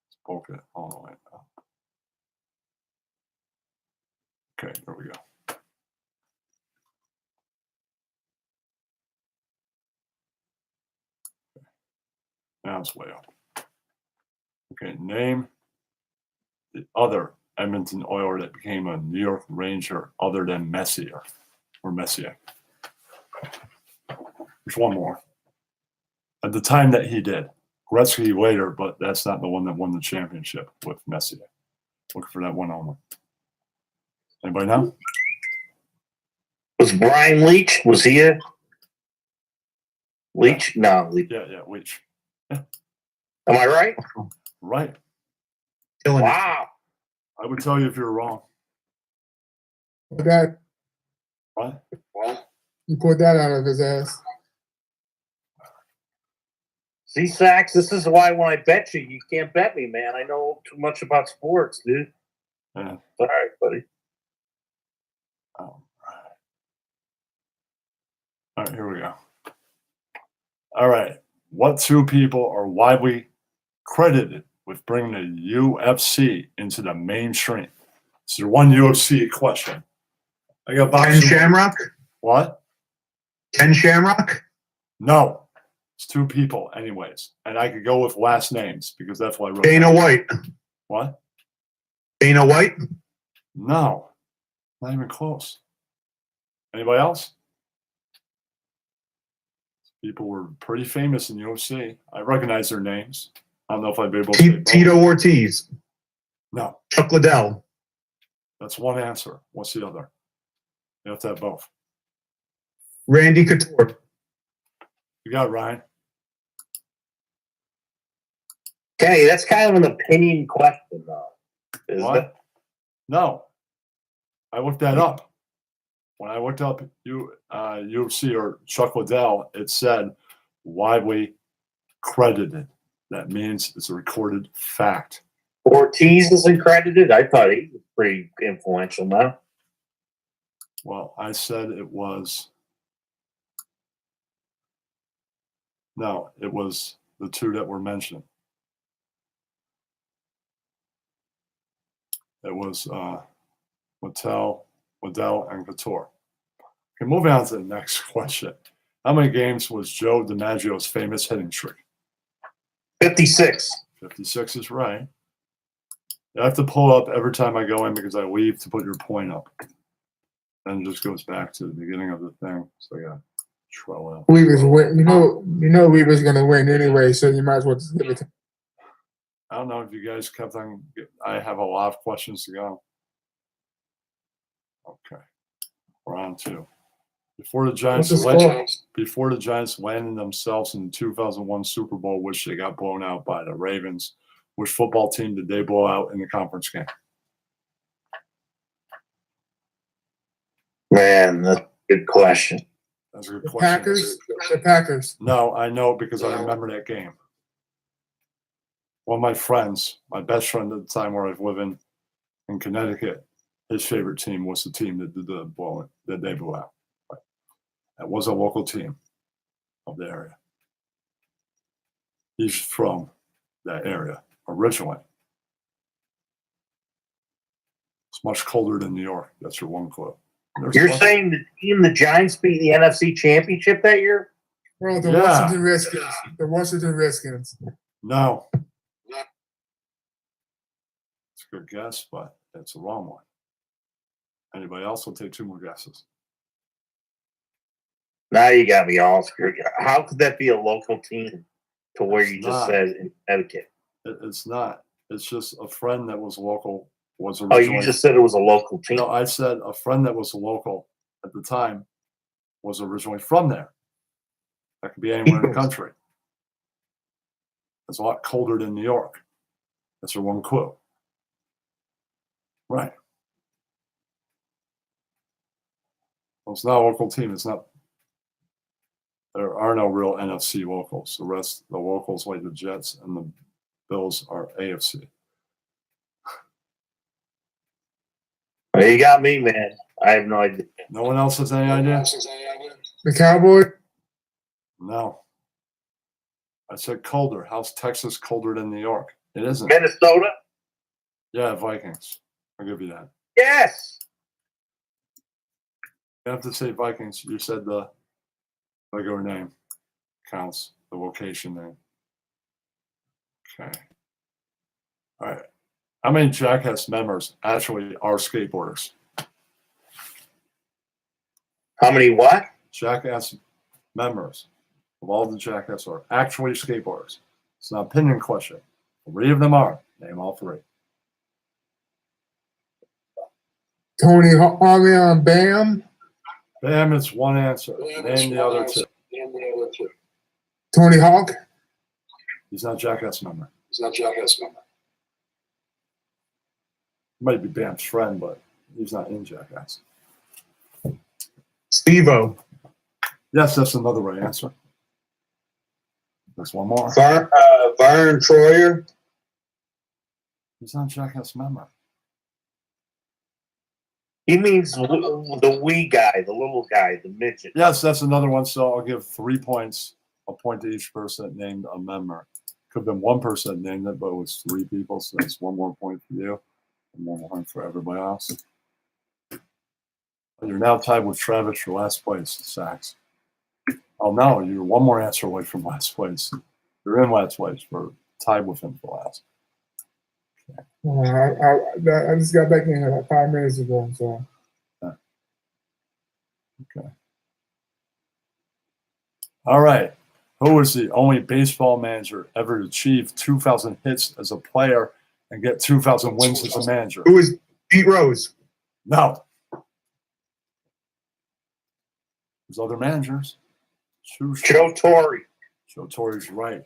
[SPEAKER 1] Spoke it all the way now. Okay, here we go. Now it's way up. Okay, name the other Edmonton Oiler that became a New York Ranger other than Messier or Messier. There's one more. At the time that he did. Gretzky later, but that's not the one that won the championship with Messier. Looking for that one only. Anybody know?
[SPEAKER 5] Was Brian Leach? Was he a Leach? No, Leach.
[SPEAKER 1] Yeah, Leach.
[SPEAKER 5] Am I right?
[SPEAKER 1] Right.
[SPEAKER 3] Killing it.
[SPEAKER 5] Wow.
[SPEAKER 1] I would tell you if you're wrong.
[SPEAKER 2] That
[SPEAKER 1] What?
[SPEAKER 2] you pulled that out of his ass.
[SPEAKER 5] See, Sax, this is why when I bet you, you can't bet me, man. I know too much about sports, dude.
[SPEAKER 1] Yeah.
[SPEAKER 5] All right, buddy.
[SPEAKER 1] All right, here we go. All right. What two people are widely credited with bringing the UFC into the mainstream? This is one UFC question. I got
[SPEAKER 3] Ken
[SPEAKER 1] boxing.
[SPEAKER 3] Shamrock?
[SPEAKER 1] What?
[SPEAKER 3] Ken Shamrock?
[SPEAKER 1] No. It's two people, anyways. And I could go with last names because that's what I wrote.
[SPEAKER 3] Dana
[SPEAKER 1] down.
[SPEAKER 3] White.
[SPEAKER 1] What?
[SPEAKER 3] Dana White?
[SPEAKER 1] No. Not even close. Anybody else? People were pretty famous in UFC. I recognize their names. I don't know if I'd be able to say both.
[SPEAKER 3] Tito Ortiz.
[SPEAKER 1] No,
[SPEAKER 3] Chuck Liddell.
[SPEAKER 1] that's one answer. What's the other? You have to have both.
[SPEAKER 3] Randy Couture.
[SPEAKER 1] You got it, Ryan.
[SPEAKER 5] Kenny, that's kind of an opinion question, though. Isn't
[SPEAKER 1] What?
[SPEAKER 5] it?
[SPEAKER 1] No. I looked that up. When I looked up UFC or Chuck Liddell, it said widely credited. That means it's a recorded fact.
[SPEAKER 5] Ortiz isn't credited. I thought he was pretty influential now.
[SPEAKER 1] Well, I said it was. No, it was the two that were mentioned. It was Liddell and Couture. Okay, moving on to the next question. How many games was Joe DiMaggio's famous hitting streak?
[SPEAKER 5] 56.
[SPEAKER 1] 56 is right. I have to pull up every time I go in because I leave to put your point up. And it just goes back to the beginning of the thing. So I got to troll out.
[SPEAKER 2] Weaver's win. You know Weaver's gonna win anyway, so you might as well just give it to him.
[SPEAKER 1] I don't know if you guys kept on. I have a lot of questions to go. Okay, we're on to before the Giants
[SPEAKER 2] What's the score?
[SPEAKER 1] before the Giants landed themselves in the 2001 Super Bowl, which they got blown out by the Ravens. Which football team did they blow out in the conference game?
[SPEAKER 5] Man, that's a good question.
[SPEAKER 1] That's a good
[SPEAKER 2] The
[SPEAKER 1] question.
[SPEAKER 2] Packers. The Packers.
[SPEAKER 1] No, I know because I remember that game. One of my friends, my best friend at the time where I was living in Connecticut, his favorite team was the team that did the blowing that they blew out. That was a local team of the area. He's from that area originally. It's much colder than New York. That's your one clue.
[SPEAKER 5] You're saying the team the Giants beat the NFC Championship that year?
[SPEAKER 2] Bro, the
[SPEAKER 1] Yeah.
[SPEAKER 2] Washington Redskins. The Washington Redskins.
[SPEAKER 1] No. It's a good guess, but it's the wrong one. Anybody else will take two more guesses.
[SPEAKER 5] Now you got me all screwed. How could that be a local team to where you
[SPEAKER 1] It's
[SPEAKER 5] just
[SPEAKER 1] not.
[SPEAKER 5] said in Connecticut?
[SPEAKER 1] It's not. It's just a friend that was local was
[SPEAKER 5] Oh,
[SPEAKER 1] originally.
[SPEAKER 5] you just said it was a local team.
[SPEAKER 1] No, I said a friend that was local at the time was originally from there. That could be anywhere in the country. It's a lot colder than New York. That's your one clue. Right. Well, it's not a local team. It's not. There are no real NFC locals. The locals like the Jets and the Bills are AFC.
[SPEAKER 5] Well, you got me, man. I have no idea.
[SPEAKER 1] No one else has any idea?
[SPEAKER 2] The Cowboys.
[SPEAKER 1] No. I said colder. How's Texas colder than New York? It isn't.
[SPEAKER 5] Minnesota?
[SPEAKER 1] Yeah, Vikings. I'll give you that.
[SPEAKER 5] Yes.
[SPEAKER 1] You have to say Vikings. You said the regular name counts, the location name. Okay. All right. How many Jackass members actually are skateboarders?
[SPEAKER 5] How many what?
[SPEAKER 1] Jackass members of all the Jackass are actually skateboarders. It's not an opinion question. 3 of them are. Name all 3.
[SPEAKER 2] Tony Hawk, Bam.
[SPEAKER 1] Bam, it's one answer. Name the other 2.
[SPEAKER 2] Tony Hawk.
[SPEAKER 1] He's not a Jackass member. He might be Bam's friend, but he's not in Jackass.
[SPEAKER 3] Steve-O.
[SPEAKER 1] Yes, that's another right answer. There's one more.
[SPEAKER 3] Byron Troyer.
[SPEAKER 1] He's not a Jackass member.
[SPEAKER 5] He means the wee guy, the little guy, the midget.
[SPEAKER 1] Yes, that's another one. So I'll give 3 points, a point to each person that named a member. Could have been one person that named it, but it was 3 people. So that's 1 more point for you and 1 more point for everybody else. You're now tied with Travis for last place, Sachs. Oh, no, you're 1 more answer away from last place. You're in last place. We're tied with him for last.
[SPEAKER 2] I just got back in here like 5 minutes ago. So
[SPEAKER 1] Okay. All right. Who was the only baseball manager ever to achieve 2,000 hits as a player and get 2,000 wins as a manager?
[SPEAKER 3] Who is Pete Rose?
[SPEAKER 1] No. There's other managers.
[SPEAKER 5] Joe Torre.
[SPEAKER 1] Joe Torre's right.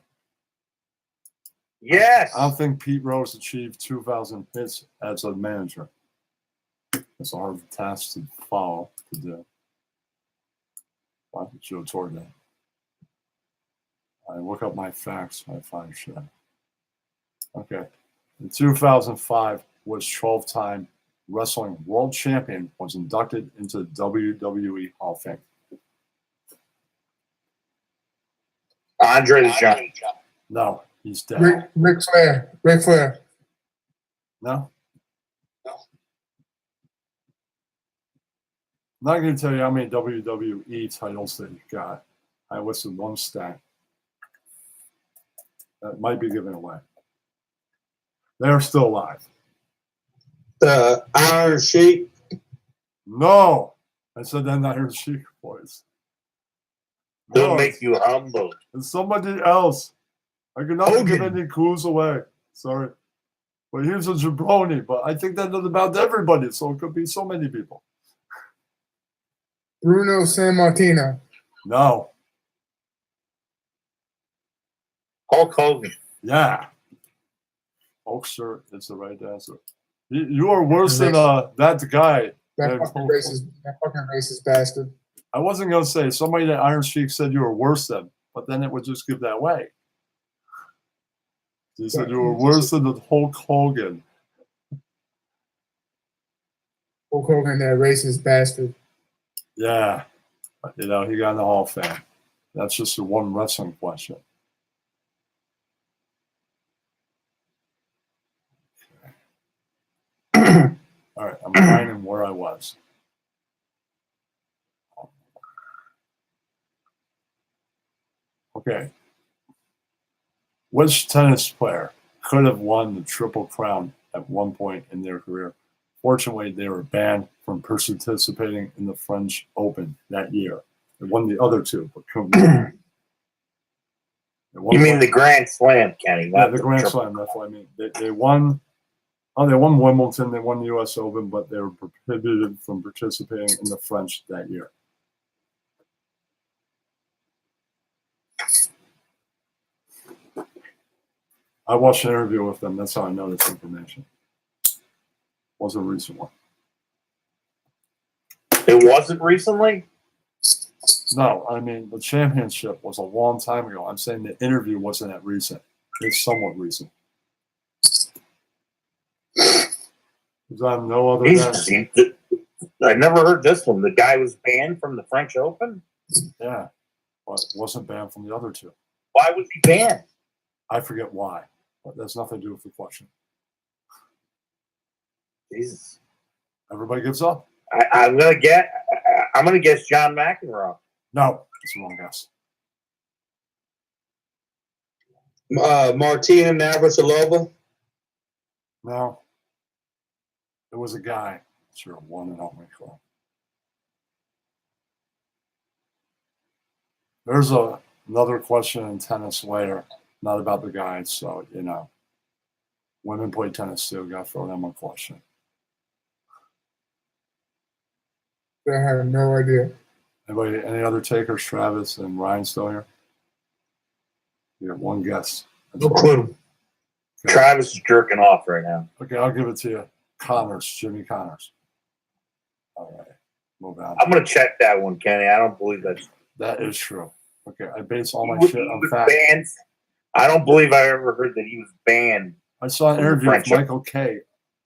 [SPEAKER 5] Yes.
[SPEAKER 1] I don't think Pete Rose achieved 2,000 hits as a manager. It's a hard task to follow to do. Why did Joe Torre do? I look up my facts. I find shit. Okay. In 2005, was 12-time wrestling world champion, was inducted into the WWE Hall of Fame.
[SPEAKER 5] Andre the Giant.
[SPEAKER 1] No, he's dead.
[SPEAKER 2] Ric Flair.
[SPEAKER 1] No? I'm not going to tell you how many WWE titles that he got. I listed 1 stat. That might be given away. They're still alive.
[SPEAKER 3] The Iron Sheik.
[SPEAKER 1] No! I said that Iron Sheik voice.
[SPEAKER 5] They'll
[SPEAKER 1] No,
[SPEAKER 5] make you humble.
[SPEAKER 1] it's somebody else. I could not give
[SPEAKER 3] Hogan.
[SPEAKER 1] any clues away. Sorry. But he was a jabroni, but I think that is about everybody, so it could be so many people.
[SPEAKER 2] Bruno Sammartino.
[SPEAKER 1] No.
[SPEAKER 5] Hulk Hogan.
[SPEAKER 1] Yeah. Hulkster is the right answer. You are worse than that guy.
[SPEAKER 2] That
[SPEAKER 1] Yeah,
[SPEAKER 2] fucking
[SPEAKER 1] Hulk.
[SPEAKER 2] racist bastard.
[SPEAKER 1] I wasn't going to say somebody that Iron Sheik said you were worse than, but then it would just give that away. He said you were worse than the Hulk Hogan.
[SPEAKER 2] Hulk Hogan, that racist bastard.
[SPEAKER 1] Yeah. You know, he got in the Hall of Fame. That's just a 1 wrestling question. All right, I'm finding where I was. Okay. Which tennis player could have won the Triple Crown at one point in their career? Fortunately, they were banned from participating in the French Open that year. It They won the other two, but couldn't win.
[SPEAKER 5] You mean the Grand Slam, Kenny?
[SPEAKER 1] Yeah,
[SPEAKER 5] Not
[SPEAKER 1] the Grand
[SPEAKER 5] Triple-
[SPEAKER 1] Slam. That's what I mean. They won. Oh, they won Wimbledon. They won the U.S. Open, but they were prohibited from participating in the French that year. I watched an interview with them. That's how I know this information. Was a recent one.
[SPEAKER 5] It wasn't recently?
[SPEAKER 1] No, I mean the championship was a long time ago. I'm saying the interview wasn't that recent. It's somewhat recent. Was on no other
[SPEAKER 5] Jesus,
[SPEAKER 1] than
[SPEAKER 5] I never heard this one. The guy was banned from the French Open?
[SPEAKER 1] yeah, but wasn't banned from the other two.
[SPEAKER 5] Why was he banned?
[SPEAKER 1] I forget why, but that's nothing to do with the question.
[SPEAKER 5] Jesus.
[SPEAKER 1] Everybody gives up.
[SPEAKER 5] I'm gonna guess John McEnroe.
[SPEAKER 1] No, it's a wrong guess.
[SPEAKER 4] Martina Navratilova.
[SPEAKER 1] No, it was a guy. It's your one and only club. There's another question in tennis later, not about the guys. So you know, women play tennis too. Got to throw them a question.
[SPEAKER 2] I have no idea.
[SPEAKER 1] Anybody? Any other takers? Travis and Ryan still here? You got one guess.
[SPEAKER 4] No clue.
[SPEAKER 1] Okay.
[SPEAKER 5] Travis is jerking off right now.
[SPEAKER 1] Okay, I'll give it to you. Connors, Jimmy Connors. All right, move on.
[SPEAKER 5] I'm gonna check that one, Kenny. I don't believe that's
[SPEAKER 1] That is true. Okay, I base all my
[SPEAKER 5] He
[SPEAKER 1] shit on
[SPEAKER 5] was
[SPEAKER 1] fact.
[SPEAKER 5] banned. I don't believe I ever heard that he was banned.
[SPEAKER 1] I saw an
[SPEAKER 5] From the
[SPEAKER 1] interview with
[SPEAKER 5] French.
[SPEAKER 1] Michael Kay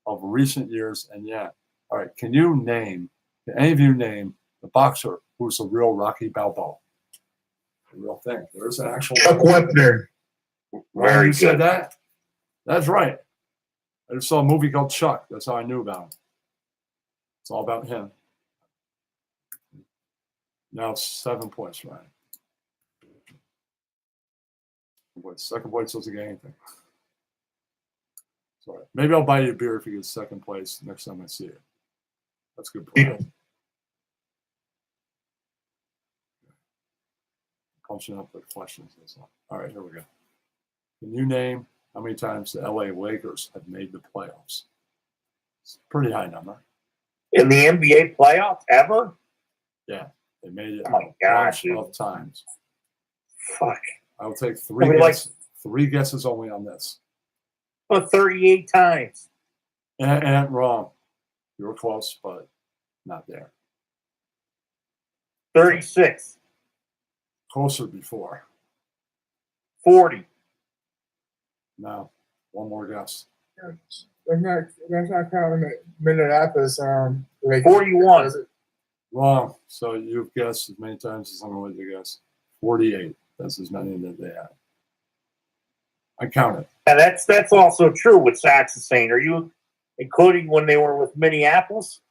[SPEAKER 1] of recent years, and yeah. All right, can any of you name the boxer who's the real Rocky Balboa? The real thing. There's an actual.
[SPEAKER 3] Chuck Wepner.
[SPEAKER 1] Ryan,
[SPEAKER 5] Very
[SPEAKER 1] you said
[SPEAKER 5] good.
[SPEAKER 1] that? That's right. I just saw a movie called Chuck. That's how I knew about him. It's all about him. Now it's 7 points, Ryan. Second place doesn't get anything. Sorry. Maybe I'll buy you a beer if you get second place next time I see you. That's a good plan. Punching up the questions. All right, here we go. Can you name how many times the LA Lakers have made the playoffs? It's a pretty high number.
[SPEAKER 5] In the NBA playoffs ever?
[SPEAKER 1] They made it
[SPEAKER 5] Oh my
[SPEAKER 1] a
[SPEAKER 5] gosh,
[SPEAKER 1] bunch
[SPEAKER 5] dude.
[SPEAKER 1] of times.
[SPEAKER 5] Fuck.
[SPEAKER 1] I will take three
[SPEAKER 5] I mean, like-
[SPEAKER 1] guesses. Three guesses only on this.
[SPEAKER 5] Well, 38 times.
[SPEAKER 1] And wrong. You were close, but not there.
[SPEAKER 5] 36.
[SPEAKER 1] Closer before.
[SPEAKER 5] 40.
[SPEAKER 1] Now, one more guess.
[SPEAKER 2] That's not counting the Minneapolis. Like
[SPEAKER 5] 41.
[SPEAKER 1] Wrong. So you've guessed as many times as I'm going to guess. 48. That's as many that they have. I counted.
[SPEAKER 5] Yeah, that's also true what Sachs is saying. Are you including when they were with Minneapolis?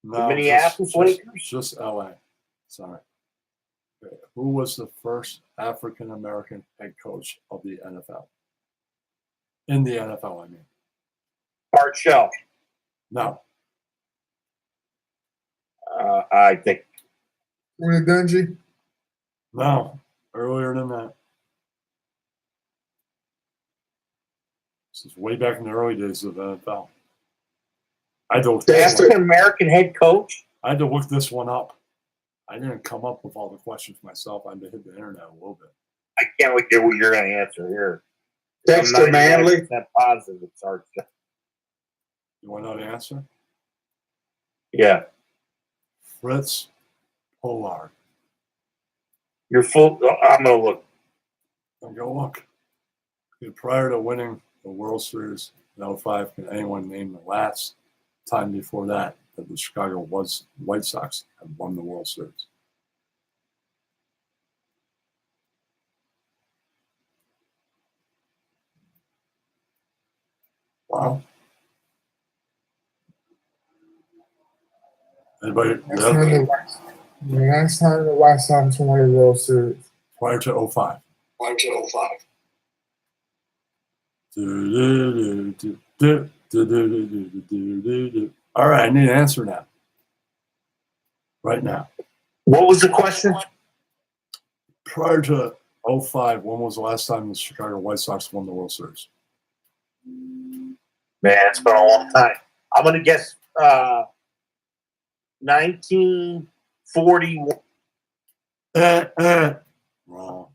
[SPEAKER 1] No,
[SPEAKER 5] Minneapolis Lakers?
[SPEAKER 1] Just LA. Sorry. Okay. Who was the first African American head coach of the NFL? In the NFL, I mean.
[SPEAKER 5] Art Shell.
[SPEAKER 1] No.
[SPEAKER 5] I think.
[SPEAKER 2] Tony Dungy.
[SPEAKER 1] No. Earlier than that. This is way back in the early days of the NFL. I had to look
[SPEAKER 5] The
[SPEAKER 1] this one-
[SPEAKER 5] African American head coach?
[SPEAKER 1] I had to look this one up. I didn't come up with all the questions myself. I had to hit the internet a little bit.
[SPEAKER 5] I can't wait to hear what you're going to answer here.
[SPEAKER 4] Dexter
[SPEAKER 5] I'm
[SPEAKER 4] Manley.
[SPEAKER 5] 99% positive it's Art Shell.
[SPEAKER 1] You want to know the answer?
[SPEAKER 5] Yeah.
[SPEAKER 1] Fritz Pollard.
[SPEAKER 5] You're full. I'm going to look.
[SPEAKER 1] And go look. Prior to winning the World Series in 05, can anyone name the last time before that the Chicago White Sox had won the World Series? Wow. Anybody?
[SPEAKER 2] Last time the White Sox won the World Series.
[SPEAKER 1] Prior to 05. All right, I need an answer now. Right now.
[SPEAKER 5] What was the question?
[SPEAKER 1] Prior to 05, when was the last time the Chicago White Sox won the World Series?
[SPEAKER 5] Man, it's been a long time. I'm gonna guess 1941.
[SPEAKER 1] Wrong.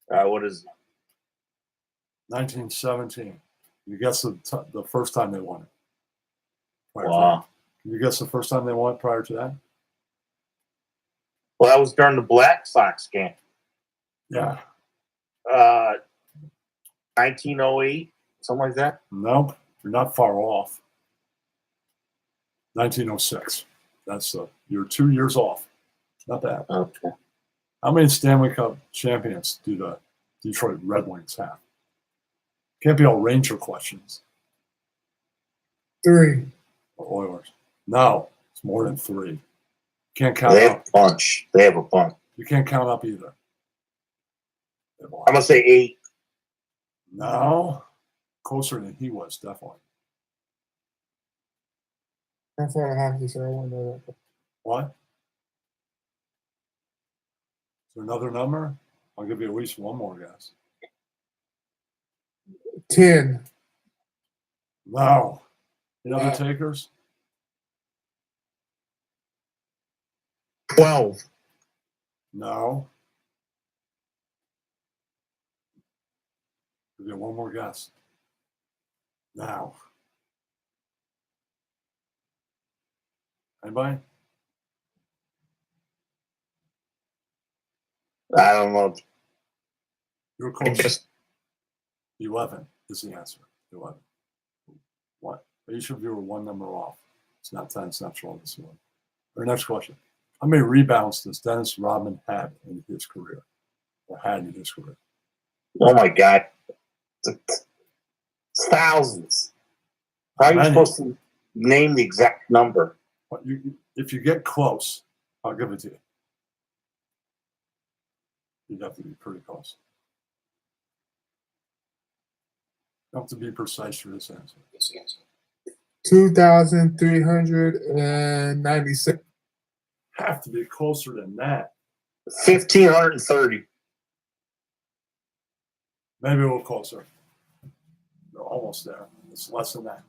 [SPEAKER 5] What is it?
[SPEAKER 1] 1917. You guess the first time they won it. Prior to
[SPEAKER 5] Wow.
[SPEAKER 1] that. Can you guess the first time they won it prior to that?
[SPEAKER 5] Well, that was during the Black Sox game.
[SPEAKER 1] Yeah.
[SPEAKER 5] 1908, something like that.
[SPEAKER 1] Nope. You're not far off. 1906. You're 2 years off. Not bad.
[SPEAKER 5] Okay.
[SPEAKER 1] How many Stanley Cup champions do the Detroit Red Wings have? Can't be all Ranger questions.
[SPEAKER 2] 3.
[SPEAKER 1] Or Oilers. No, it's more than 3. Can't count
[SPEAKER 5] They
[SPEAKER 1] up.
[SPEAKER 5] have a bunch. They have a bunch.
[SPEAKER 1] You can't count up either.
[SPEAKER 5] I'm gonna say 8.
[SPEAKER 1] No, closer than he was, definitely.
[SPEAKER 2] I'm for hockey, so I won't know that.
[SPEAKER 1] What? Is there another number? I'll give you at least one more guess.
[SPEAKER 2] 10.
[SPEAKER 1] No. Any other takers?
[SPEAKER 3] 12.
[SPEAKER 1] No. Give you one more guess. Now. Anybody?
[SPEAKER 5] I don't know.
[SPEAKER 1] You're
[SPEAKER 3] I
[SPEAKER 1] close.
[SPEAKER 3] just
[SPEAKER 1] 11 is the answer. 11. What? Each of you are one number off. It's not 10, it's not 12, it's 1. Our next question. How many rebounds does Dennis Rodman have in his career? Or had in his career?
[SPEAKER 5] Oh my God. It's thousands. How are you
[SPEAKER 1] Many.
[SPEAKER 5] supposed to name the exact number?
[SPEAKER 1] But if you get close, I'll give it to you. You'd have to be pretty close. You have to be precise for this answer.
[SPEAKER 2] 2,396.
[SPEAKER 1] Have to be closer than that.
[SPEAKER 5] 1,530.
[SPEAKER 1] Maybe a little closer. You're almost there. It's less than that.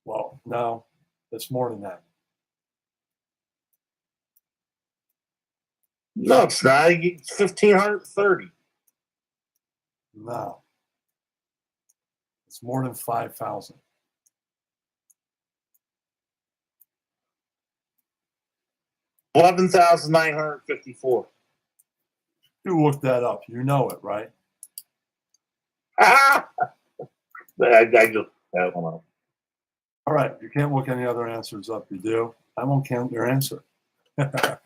[SPEAKER 1] Well, no, it's more than that.
[SPEAKER 5] No, it's not. It's 1,530.
[SPEAKER 1] No. It's more than 5,000.
[SPEAKER 5] $11,954.
[SPEAKER 1] You look that up. You know it, right?
[SPEAKER 5] I don't know.
[SPEAKER 1] All right. You can't look any other answers up. You do. I won't count your answer. All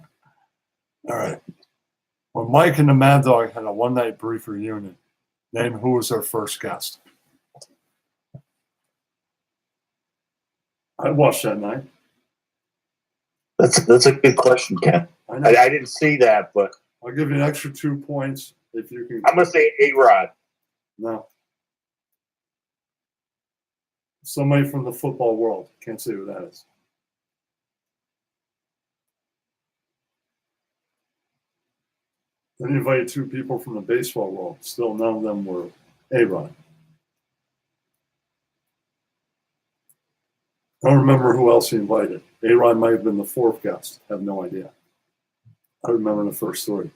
[SPEAKER 1] right. When Mike and the Mad Dog had a one-night brief reunion, name who was their first guest. I watched that night.
[SPEAKER 5] That's a good question, Ken.
[SPEAKER 1] I know.
[SPEAKER 5] I didn't see that, but
[SPEAKER 1] I'll give you an extra 2 points if you can.
[SPEAKER 5] I'm gonna say A-Rod.
[SPEAKER 1] No. Somebody from the football world. Can't see who that is. Then you invited 2 people from the baseball world. Still none of them were A-Rod. I don't remember who else he invited. A-Rod might have been the 4th guest. I have no idea. I remember the first 3.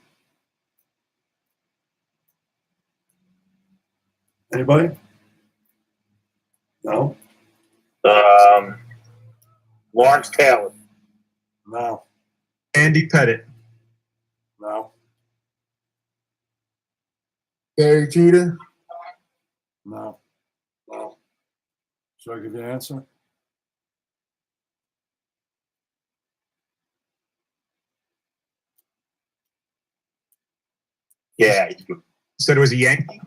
[SPEAKER 1] Anybody? No?
[SPEAKER 5] Lawrence Taylor.
[SPEAKER 1] No.
[SPEAKER 3] Andy Pettit.
[SPEAKER 1] No.
[SPEAKER 2] Derek Jeter.
[SPEAKER 1] No. No. Should I give you an answer?
[SPEAKER 5] Yeah.
[SPEAKER 3] You said it was a Yankee?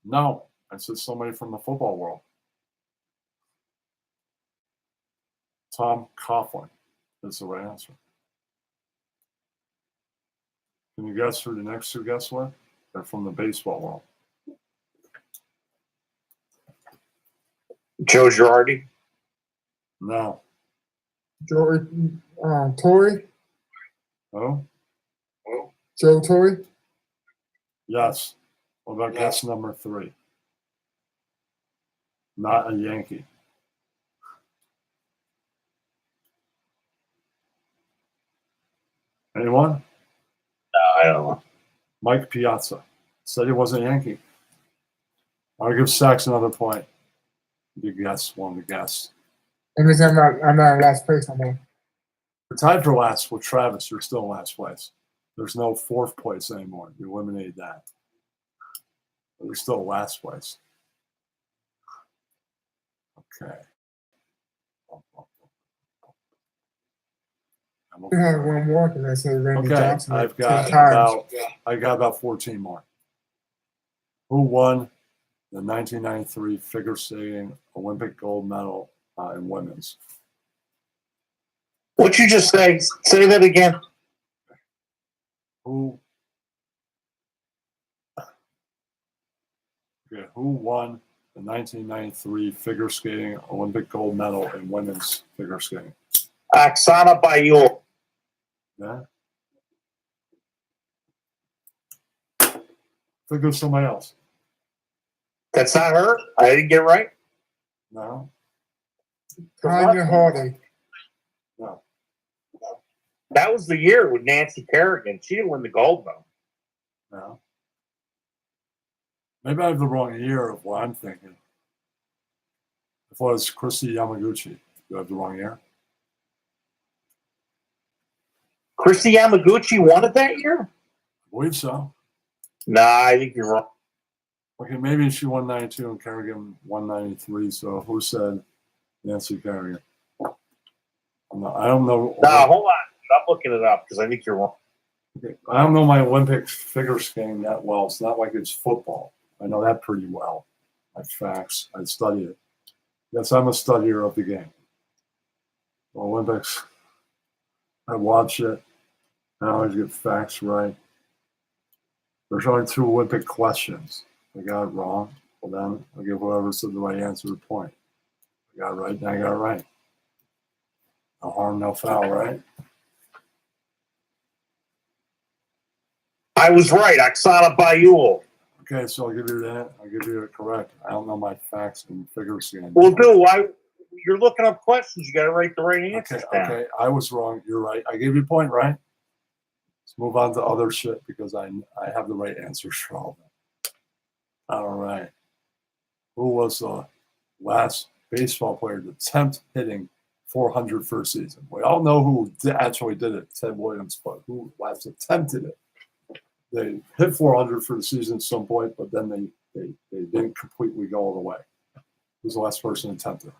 [SPEAKER 1] No. I said somebody from the football world. Tom Coughlin is the right answer. Can you guess who the next 2 guests were? They're from the baseball world.
[SPEAKER 5] Joe Girardi.
[SPEAKER 1] No.
[SPEAKER 2] Joey, Torre,
[SPEAKER 1] Oh,
[SPEAKER 2] Joe Torre.
[SPEAKER 1] yes. What about guess number 3? Not a Yankee. Anyone?
[SPEAKER 5] I don't know.
[SPEAKER 1] Mike Piazza said he wasn't a Yankee. I'll give Sachs another point. Good guess, one to guess.
[SPEAKER 2] That means I'm not in last place no more.
[SPEAKER 1] We're tied for last with Travis. You're still in last place. There's no 4th place anymore. You eliminated that. But you're still last place. Okay.
[SPEAKER 2] We have one more because I said Randy
[SPEAKER 1] Okay,
[SPEAKER 2] Johnson.
[SPEAKER 1] I've
[SPEAKER 2] 10
[SPEAKER 1] got
[SPEAKER 2] times.
[SPEAKER 1] about 14 more. Who won the 1993 figure skating Olympic gold medal in women's?
[SPEAKER 5] What'd you just say? Say that again.
[SPEAKER 1] Who won the 1993 figure skating Olympic gold medal in women's figure skating?
[SPEAKER 5] Oksana Bayul.
[SPEAKER 1] Yeah. Think of somebody else.
[SPEAKER 5] That's not her? I didn't get it right?
[SPEAKER 1] No.
[SPEAKER 2] Tanya Hardy.
[SPEAKER 1] No.
[SPEAKER 5] That was the year with Nancy Kerrigan. She didn't win the gold medal.
[SPEAKER 1] No. Maybe I have the wrong year of what I'm thinking. I thought it was Christy Yamaguchi. You have the wrong year?
[SPEAKER 5] Christy Yamaguchi won it that year?
[SPEAKER 1] I believe so.
[SPEAKER 5] Nah, I think you're wrong.
[SPEAKER 1] Okay, maybe she won 92 and Kerrigan won 93. So who said Nancy Kerrigan? I don't know.
[SPEAKER 5] Nah, hold on. I'm looking it up because I think you're wrong.
[SPEAKER 1] Okay. I don't know my Olympic figure skating that well. It's not like it's football. I know that pretty well. Like facts. I study it. Yes, I'm a studier of the game. Olympics. I watch it. I always get facts right. There's only 2 Olympic questions. I got it wrong. Well, then I'll give whoever said the right answer a point. I got it right, then I got it right. No harm, no foul, right?
[SPEAKER 5] I was right. Oksana Bayul.
[SPEAKER 1] Okay, so I'll give you that. I'll give you it correct. I don't know my facts and figure skating.
[SPEAKER 5] Well, dude, why? You're looking up questions. You got to write the right answers
[SPEAKER 1] Okay,
[SPEAKER 5] down.
[SPEAKER 1] okay. I was wrong. You're right. I gave you a point, right? Let's move on to other shit because I have the right answers for all of them. All right. Who was the last baseball player to attempt hitting 400 for a season? We all know who actually did it, Ted Williams, but who last attempted it? They hit 400 for the season at some point, but then they didn't completely go all the way. Who's the last person attempted?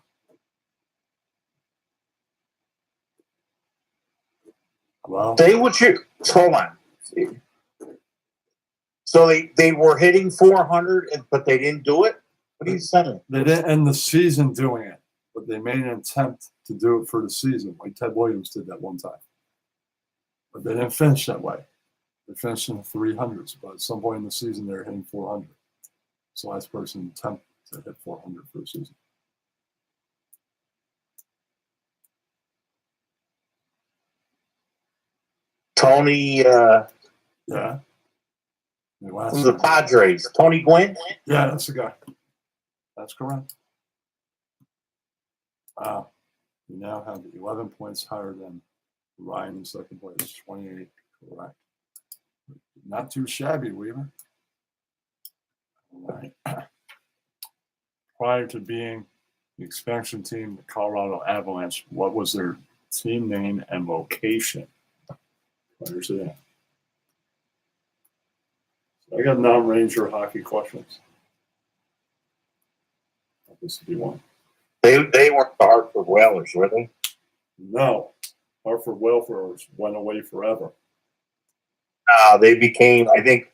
[SPEAKER 1] Well,
[SPEAKER 5] Say what you. Hold on. So they were hitting 400, but they didn't do it? What are you saying?
[SPEAKER 1] they didn't end the season doing it, but they made an attempt to do it for the season, like Ted Williams did that one time. But they didn't finish that way. They finished in the 300s, but at some point in the season, they're hitting 400. So last person attempt to hit 400 for the season.
[SPEAKER 5] Tony,
[SPEAKER 1] Yeah. The last
[SPEAKER 5] from the Padres. Tony Gwynn?
[SPEAKER 1] Yeah, that's the guy. That's correct. Wow. You now have 11 points higher than Ryan in second place, 28. Correct. Not too shabby, Weaver. All right. Prior to being the expansion team, the Colorado Avalanche, what was their team name and location? Where's it at? I got non-Ranger hockey questions. This would be one.
[SPEAKER 5] They weren't the Hartford Whalers, were they?
[SPEAKER 1] No. Hartford Whalers went away forever.
[SPEAKER 5] They became. I think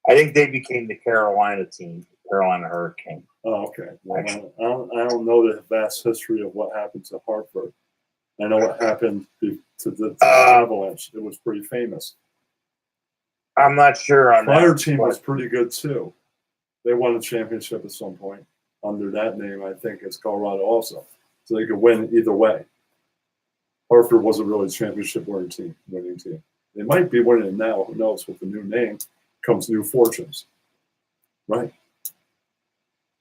[SPEAKER 5] they became the Carolina team, Carolina Hurricane.
[SPEAKER 1] Oh, okay. Well, I don't know the vast history of what happened to Hartford. I know what happened to the Avalanche. It was pretty famous.
[SPEAKER 5] I'm not sure on
[SPEAKER 1] Fire
[SPEAKER 5] that.
[SPEAKER 1] team was pretty good too. They won a championship at some point under that name. I think it's Colorado also, so they could win either way. Hartford wasn't really a championship winning team. They might be winning it now. Who knows? With the new name comes new fortunes. Right?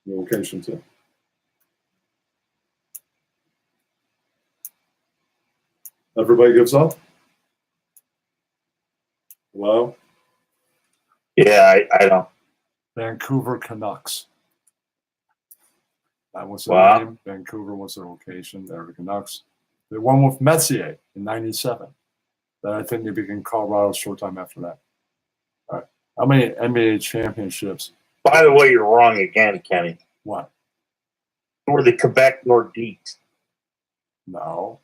[SPEAKER 1] New location, too. Everybody gives up? Hello?
[SPEAKER 5] Yeah, I don't.
[SPEAKER 1] Vancouver Canucks. That was their
[SPEAKER 5] Wow.
[SPEAKER 1] name. Vancouver was their location. They're the Canucks. They won with Messier in '97. Then I think they became Colorado a short time after that. All right. How many NBA championships?
[SPEAKER 5] By the way, you're wrong again, Kenny.
[SPEAKER 1] What?
[SPEAKER 5] We're the Quebec Nordiques.
[SPEAKER 1] No.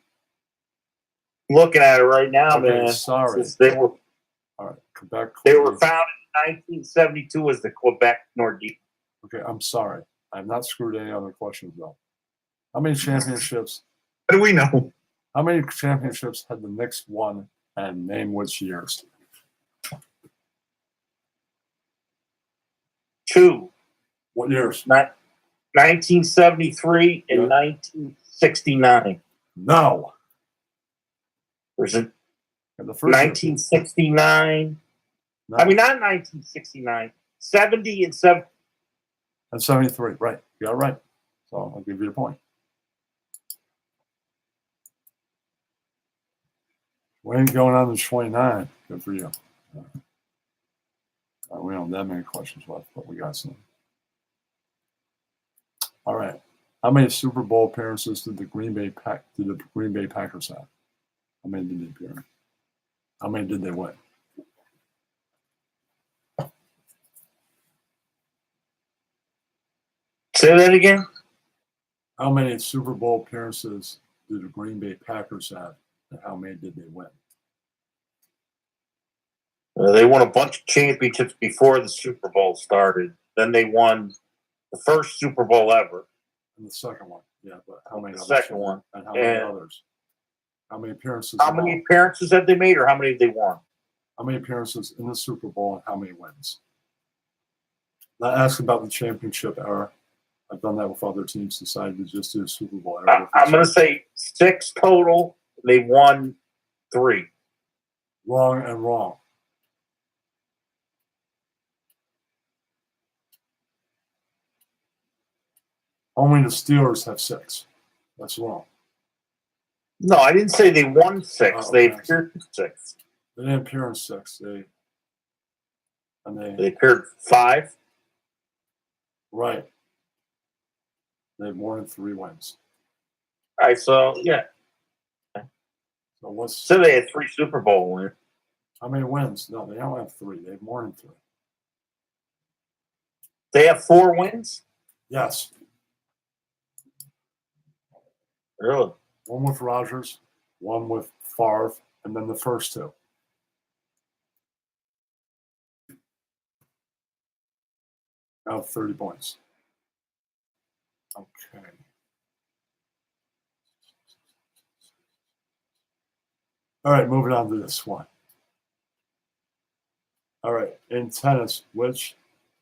[SPEAKER 5] Looking at it right now,
[SPEAKER 1] Okay,
[SPEAKER 5] man.
[SPEAKER 1] sorry.
[SPEAKER 5] Since they were
[SPEAKER 1] All right. Quebec.
[SPEAKER 5] founded in 1972 as the Quebec Nordiques.
[SPEAKER 1] Okay, I'm sorry. I've not screwed any other questions though. How many championships?
[SPEAKER 3] How do we know?
[SPEAKER 1] How many championships had the Knicks won, and name which years?
[SPEAKER 5] 2,
[SPEAKER 1] What years?
[SPEAKER 5] 1973 and
[SPEAKER 1] Yeah.
[SPEAKER 5] 1969.
[SPEAKER 1] No.
[SPEAKER 5] There's a
[SPEAKER 1] And the first
[SPEAKER 5] 1969.
[SPEAKER 1] No.
[SPEAKER 5] I mean, not 1969. 70 and 7.
[SPEAKER 1] And 73, right. You got it right. So I'll give you a point. We ain't going on to 29. Good for you. We don't have that many questions left, but we got some. All right. How many Super Bowl appearances did the Green Bay Packers have? How many did they appear in? How many did they win?
[SPEAKER 5] Say that again.
[SPEAKER 1] How many Super Bowl appearances did the Green Bay Packers have, and how many did they win?
[SPEAKER 5] They won a bunch of championships before the Super Bowl started. Then they won the first Super Bowl ever.
[SPEAKER 1] And the second one, yeah, but how many?
[SPEAKER 5] The
[SPEAKER 1] others?
[SPEAKER 5] second one.
[SPEAKER 1] And how many
[SPEAKER 5] And-
[SPEAKER 1] others? How many appearances?
[SPEAKER 5] How
[SPEAKER 1] in
[SPEAKER 5] many
[SPEAKER 1] all?
[SPEAKER 5] appearances have they made, or how many have they won?
[SPEAKER 1] How many appearances in the Super Bowl and how many wins? Not ask about the championship era. I've done that with other teams. Decided to just do the Super Bowl era.
[SPEAKER 5] I'm going to say 6 total. They won 3.
[SPEAKER 1] Wrong and wrong. Only the Steelers have 6. That's wrong.
[SPEAKER 5] No, I didn't say they won 6.
[SPEAKER 1] Oh,
[SPEAKER 5] They
[SPEAKER 1] okay.
[SPEAKER 5] appeared in 6.
[SPEAKER 1] They didn't appear in 6. They
[SPEAKER 5] They appeared 5.
[SPEAKER 1] right. They have more than 3 wins.
[SPEAKER 5] All right, so yeah.
[SPEAKER 1] So what's
[SPEAKER 5] So they had 3 Super Bowl wins.
[SPEAKER 1] how many wins? No, they don't have 3. They have more than 3.
[SPEAKER 5] They have 4 wins?
[SPEAKER 1] Yes.
[SPEAKER 5] Really?
[SPEAKER 1] One with Rodgers, one with Favre, and then the first 2. Now 30 points. Okay. All right, moving on to this one. All right, in tennis, which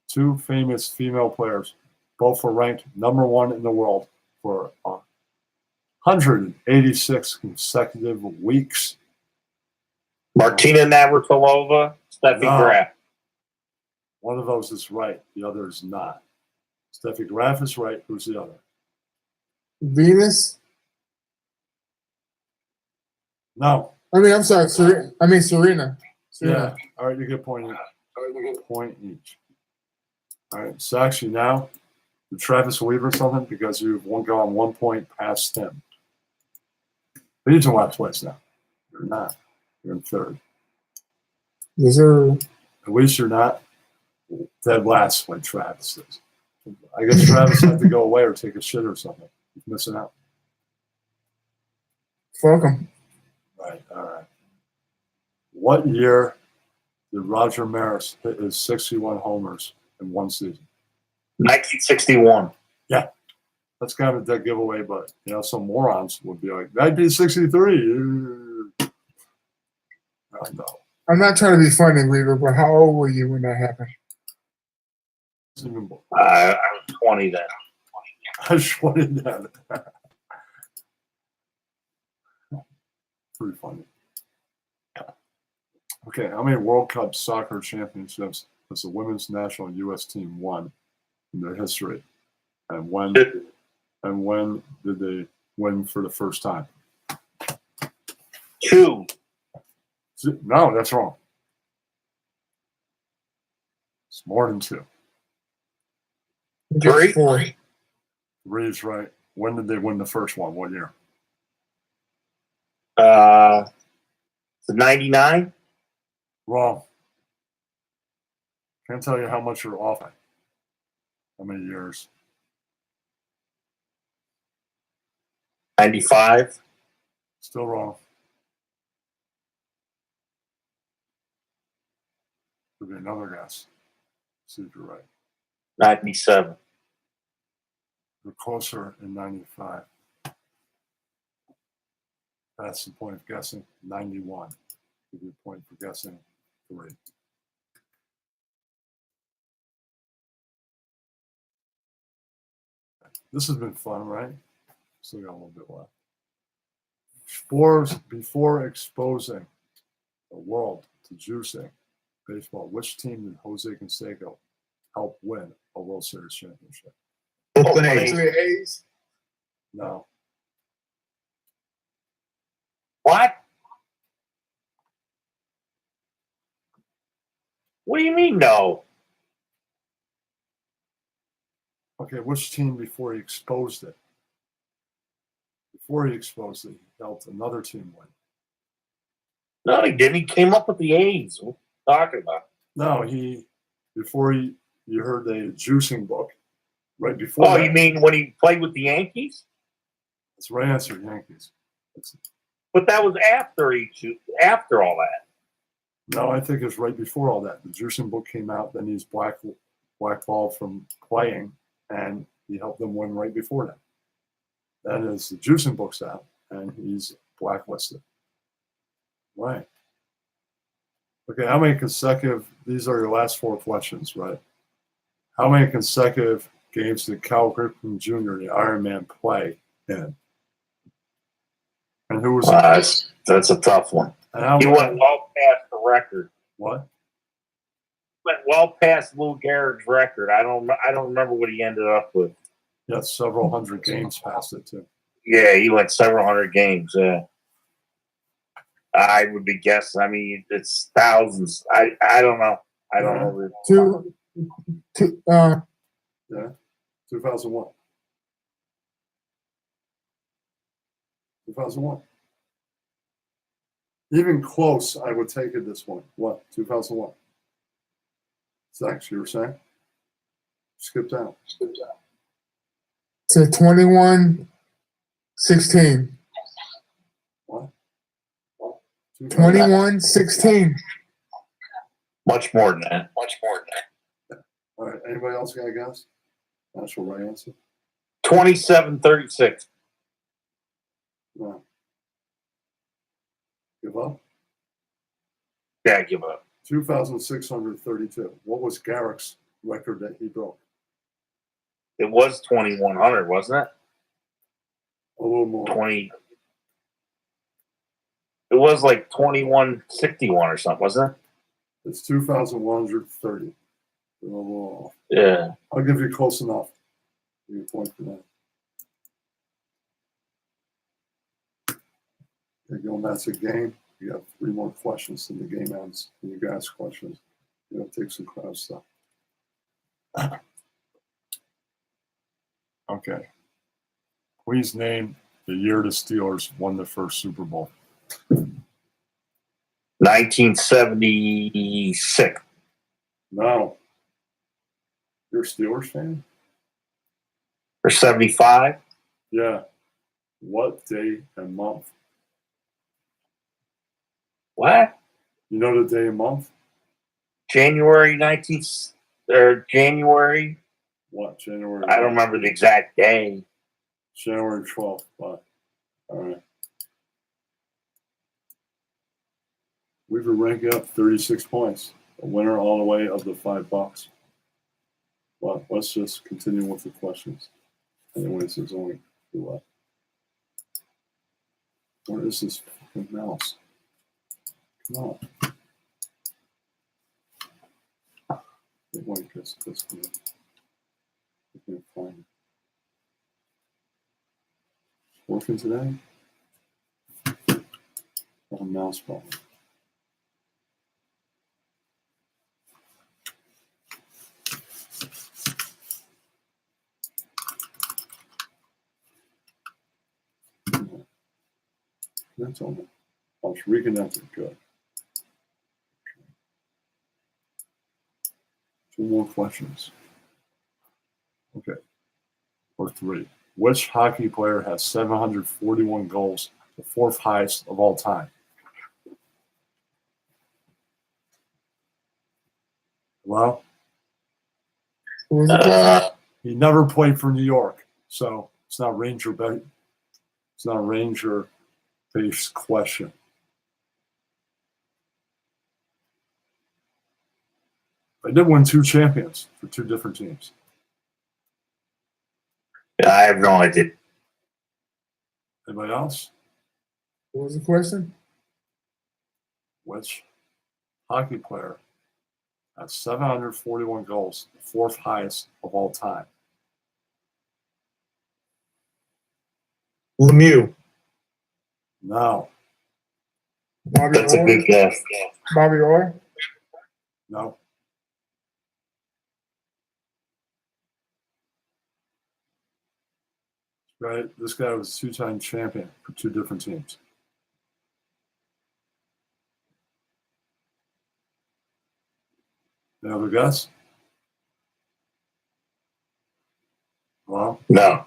[SPEAKER 1] 2 famous female players both were ranked #1 in the world for 186 consecutive weeks?
[SPEAKER 5] Martina Navratilova, Steffi
[SPEAKER 1] No.
[SPEAKER 5] Graf.
[SPEAKER 1] One of those is right, the other is not. Steffi Graf is right. Who's the other?
[SPEAKER 2] Venus.
[SPEAKER 1] No.
[SPEAKER 2] I mean, I'm sorry, Serena.
[SPEAKER 1] Yeah. All right, you get a point each. Point each. All right. So actually now, did Travis Weaver something because you've gone 1 point past him. But he's in last place now. You're not. You're in 3rd.
[SPEAKER 2] Yes, sir.
[SPEAKER 1] At least you're not dead last like Travis is. I guess Travis had to go away or take a shit or something. He's missing out.
[SPEAKER 2] Fuck 'em.
[SPEAKER 1] Right. All right. What year did Roger Maris hit his 61 homers in one season?
[SPEAKER 5] 1961.
[SPEAKER 1] That's kind of a dead giveaway, but some morons would be like 1963. I know.
[SPEAKER 2] I'm not trying to be funny, Weaver, but how old were you when that happened?
[SPEAKER 1] It's even more.
[SPEAKER 5] I was 20 then.
[SPEAKER 1] I just wanted that. Pretty funny. Okay, how many World Cup soccer championships has the women's national U.S. team won in their history? And when did they win for the first time?
[SPEAKER 5] 2.
[SPEAKER 1] No, that's wrong. It's more than 2.
[SPEAKER 5] Three?
[SPEAKER 2] 4.
[SPEAKER 1] 3 is right. When did they win the first one? What year?
[SPEAKER 5] 99?
[SPEAKER 1] Wrong. Can't tell you how much you're off by. How many years?
[SPEAKER 5] 95?
[SPEAKER 1] Still wrong. Could be another guess. See if you're right.
[SPEAKER 5] 97.
[SPEAKER 1] You're closer in 95. That's the point of guessing. 91. Give you a point for guessing 3. This has been fun, right? Still got a little bit left. Before exposing the world to juicing baseball, which team did Jose Canseco help win a World Series championship?
[SPEAKER 3] Oakland A's.
[SPEAKER 2] Actually, A's.
[SPEAKER 1] No.
[SPEAKER 5] What? What do you mean, no?
[SPEAKER 1] Okay, which team before he exposed it? Before he exposed it, he helped another team win.
[SPEAKER 5] No, he didn't. He came up with the A's. What are you talking about?
[SPEAKER 1] No, you heard the juicing book right before.
[SPEAKER 5] Oh,
[SPEAKER 1] that.
[SPEAKER 5] you mean when he played with the Yankees?
[SPEAKER 1] That's the right answer, Yankees.
[SPEAKER 5] But that was after all that.
[SPEAKER 1] No, I think it's right before all that. The juicing book came out, then he's blackballed from playing, and he helped them win right before that. Then is the juicing book's out, and he's blacklisted. Right. Okay, how many consecutive, these are your last 4 questions, right? How many consecutive games did Cal Ripken Jr., the Iron Man, play in? And who was
[SPEAKER 5] That's a tough one.
[SPEAKER 1] and how
[SPEAKER 5] He
[SPEAKER 1] many-
[SPEAKER 5] went well past the record.
[SPEAKER 1] What?
[SPEAKER 5] Went well past Lou Gehrig's record. I don't remember what he ended up with.
[SPEAKER 1] Yeah, several hundred games past it, too.
[SPEAKER 5] Yeah, he went several hundred games. Yeah, I would be guessing. I mean, it's thousands. I don't know. I don't know.
[SPEAKER 1] 2001. 2001. Even close, I would take it this one. What? 2001. Zach, you were saying? Skipped out.
[SPEAKER 2] To 21-16.
[SPEAKER 1] What?
[SPEAKER 2] 21-16.
[SPEAKER 5] Much more than that.
[SPEAKER 1] All right. Anybody else got a guess? That's your right answer.
[SPEAKER 5] 27-36.
[SPEAKER 1] No. Give up?
[SPEAKER 5] Yeah, give up.
[SPEAKER 1] 2,632. What was Garrick's record that he broke?
[SPEAKER 5] It was 2,100, wasn't it?
[SPEAKER 1] A little more.
[SPEAKER 5] 20. It was like 2161 or something, wasn't it?
[SPEAKER 1] It's 2,130. A little off.
[SPEAKER 5] Yeah.
[SPEAKER 1] I'll give you close enough. Give you a point for that. Okay, going back to the game. You have 3 more questions and the game ends. And you guys questions. You know, take some crowd stuff. Okay. Please name the year the Steelers won the first Super Bowl.
[SPEAKER 5] 1976.
[SPEAKER 1] No. You're a Steelers fan?
[SPEAKER 5] Or 75.
[SPEAKER 1] Yeah. What day and month?
[SPEAKER 5] What?
[SPEAKER 1] You know the day and month?
[SPEAKER 5] January 19th or January.
[SPEAKER 1] What? January?
[SPEAKER 5] I don't remember the exact day.
[SPEAKER 1] January 12th. What? All right. Weaver rank up 36 points. A winner all the way of the $5. Well, let's just continue with the questions. Anyways, there's only 2 left. What is this fucking mouse. Come on. Wait, this one. I can't find it. Working today? Oh, mouse problem. That's all. I was reconnected. Good. Two more questions. Okay. Or three. Which hockey player has 741 goals, the fourth highest of all time? Well,
[SPEAKER 2] Who was it?
[SPEAKER 1] he never played for New York, so it's not Ranger. It's not a Ranger-based question. They did win 2 champions for 2 different teams.
[SPEAKER 5] I have no idea.
[SPEAKER 1] Anybody else?
[SPEAKER 2] What was the question?
[SPEAKER 1] Which hockey player has 741 goals, the fourth highest of all time?
[SPEAKER 3] Lemieux.
[SPEAKER 1] No,
[SPEAKER 2] Bobby
[SPEAKER 5] That's a
[SPEAKER 2] Orr?
[SPEAKER 5] good guess.
[SPEAKER 2] Bobby Orr?
[SPEAKER 1] no. Right, this guy was a 2-time champion for 2 different teams. You have a guess? Well,
[SPEAKER 5] No.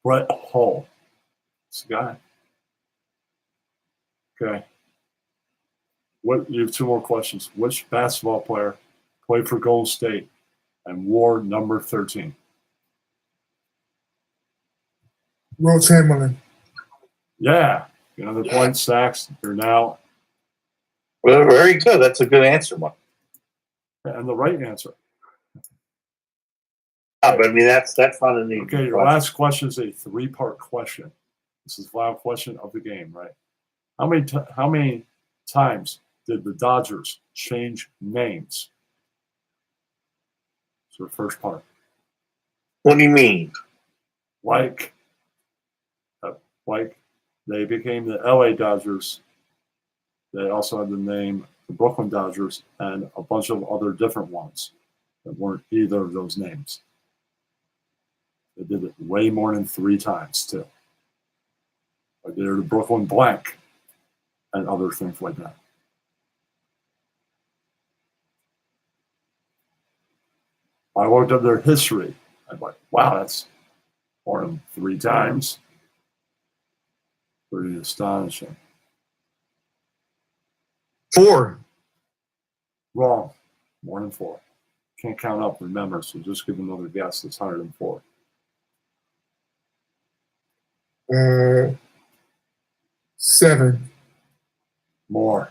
[SPEAKER 1] Brett Hull. It's the guy. Okay. What? You have 2 more questions. Which basketball player played for Golden State and wore number 13?
[SPEAKER 2] Will Chamberlain.
[SPEAKER 1] Yeah. You know, the point sacks. They're now,
[SPEAKER 5] Well, very good. That's a good answer, Mark.
[SPEAKER 1] and the right answer.
[SPEAKER 5] Yeah, but I mean, that's not an easy
[SPEAKER 1] Okay, your
[SPEAKER 5] question.
[SPEAKER 1] last question is a 3-part question. This is the final question of the game, right? How many times did the Dodgers change names? So the first part.
[SPEAKER 5] What do you mean?
[SPEAKER 1] Like they became the LA Dodgers. They also had the name the Brooklyn Dodgers and a bunch of other different ones that weren't either of those names. They did it way more than 3 times too. Like they're the Brooklyn Blank and other things like that. I looked up their history. I'm like, wow, that's more than 3 times. Pretty astonishing.
[SPEAKER 3] 4.
[SPEAKER 1] Wrong. More than 4. Can't count up, remember, so just give another guess that's higher than 4.
[SPEAKER 2] 7.
[SPEAKER 1] More.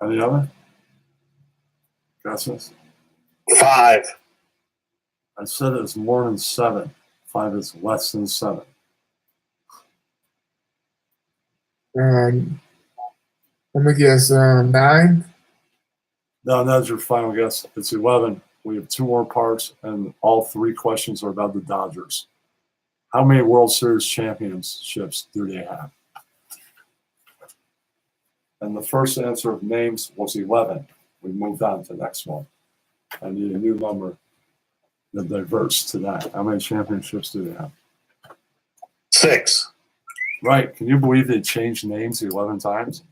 [SPEAKER 1] Any other guesses?
[SPEAKER 5] 5.
[SPEAKER 1] I said it's more than 7. 5 is less than 7.
[SPEAKER 2] Let me guess. 9.
[SPEAKER 1] No, that's your final guess. It's 11. We have 2 more parts, and all 3 questions are about the Dodgers. How many World Series championships do they have? And the first answer of names was 11. We moved on to the next one. I need a new number that diverts to that. How many championships do they have?
[SPEAKER 5] 6.
[SPEAKER 1] Right. Can you believe they changed names 11 times?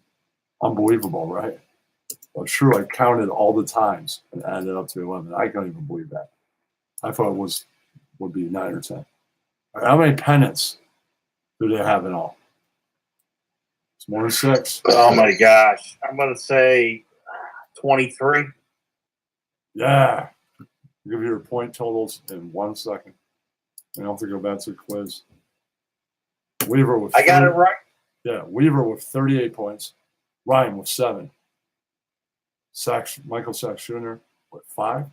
[SPEAKER 1] Unbelievable, right? Well, sure, I counted all the times and added up to 11. I can't even believe that. I thought it would be 9 or 10. How many pennants do they have in all? It's more than 6.
[SPEAKER 5] Oh my gosh. I'm gonna say 23.
[SPEAKER 1] Yeah. I'll give you your point totals in 1 second. We don't have to go back to the quiz. Weaver with
[SPEAKER 5] I got it
[SPEAKER 1] 3.
[SPEAKER 5] right.
[SPEAKER 1] Yeah, Weaver with 38 points. Ryan with 7. Michael Sachs Jr. with 5.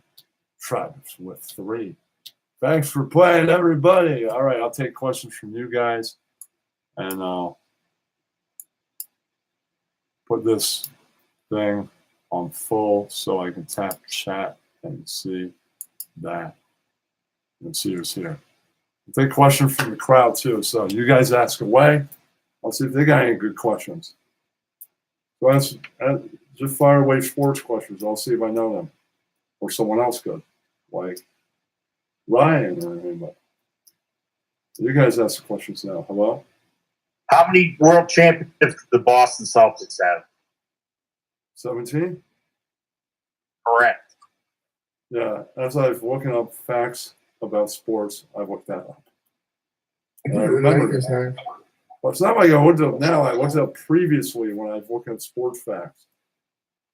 [SPEAKER 1] Travis with 3. Thanks for playing, everybody. All right, I'll take questions from you guys, and I'll put this thing on full so I can tap chat and see that. Let's see who's here. I'll take questions from the crowd too. So you guys ask away. I'll see if they got any good questions. So just fire away sports questions. I'll see if I know them or someone else could, like Ryan or anybody. You guys ask the questions now. Hello?
[SPEAKER 5] How many world championships did the Boston Celtics have?
[SPEAKER 1] 17?
[SPEAKER 5] Correct.
[SPEAKER 1] Yeah, as I've looking up facts about sports, I've looked that up.
[SPEAKER 2] The
[SPEAKER 1] I remember
[SPEAKER 2] Lakers
[SPEAKER 1] that.
[SPEAKER 2] have.
[SPEAKER 1] Well, it's not like I looked it up now. I looked it up previously when I was looking at sports facts.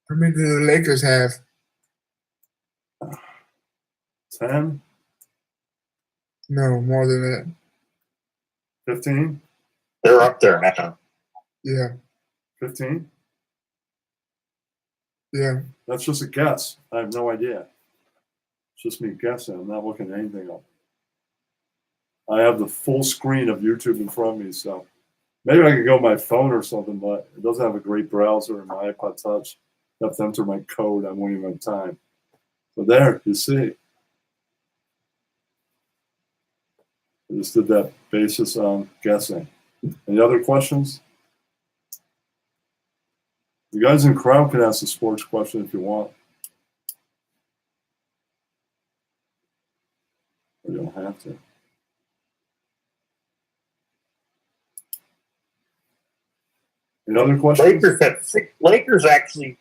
[SPEAKER 2] How many do the Lakers have?
[SPEAKER 1] 10,
[SPEAKER 2] No, more than that.
[SPEAKER 1] 15,
[SPEAKER 5] They're up there now.
[SPEAKER 2] Yeah,
[SPEAKER 1] 15.
[SPEAKER 2] yeah.
[SPEAKER 1] That's just a guess. I have no idea. It's just me guessing. I'm not looking at anything up. I have the full screen of YouTube in front of me, so maybe I could go on my phone or something, but it doesn't have a great browser and my iPod Touch. I have to enter my code. I won't even have time. But there, you see. I just did that basis on guessing. Any other questions? You guys in crowd can ask a sports question if you want. Or you don't have to. Any other questions?
[SPEAKER 5] Lakers actually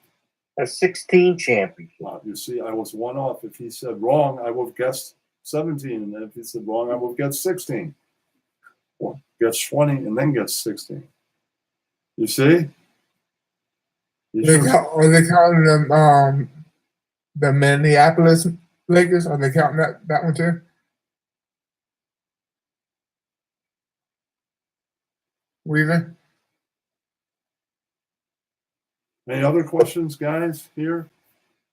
[SPEAKER 5] have 16 championships.
[SPEAKER 1] You see, I was one off. If he said wrong, I would have guessed 17. And then if he said wrong, I would have guessed 16. Or guess 20 and then guess 16. You see?
[SPEAKER 2] Are they counting them, the Minneapolis Lakers? Are they counting that one too? Weaver?
[SPEAKER 1] Any other questions, guys, here?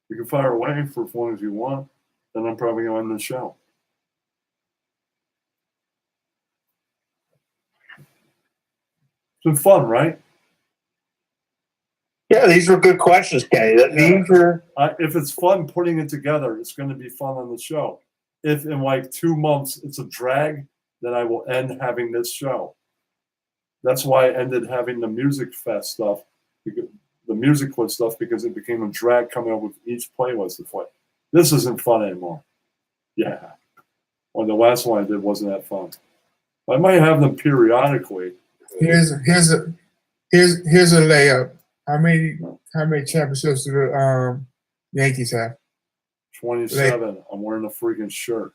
[SPEAKER 1] You can fire away for as long as you want. Then I'm probably going to end the show. It's been fun, right?
[SPEAKER 5] Yeah, these were good questions, Kenny. These were
[SPEAKER 1] If it's fun putting it together, it's going to be fun on the show. If in like 2 months it's a drag, then I will end having this show. That's why I ended having the Music Fest stuff, the music quiz stuff, because it became a drag coming up with each playlist to play. This isn't fun anymore. Yeah. Well, the last one I did wasn't that fun. I might have them periodically.
[SPEAKER 2] Here's a layup. How many championships do the Yankees have?
[SPEAKER 1] 27. I'm wearing a freaking shirt.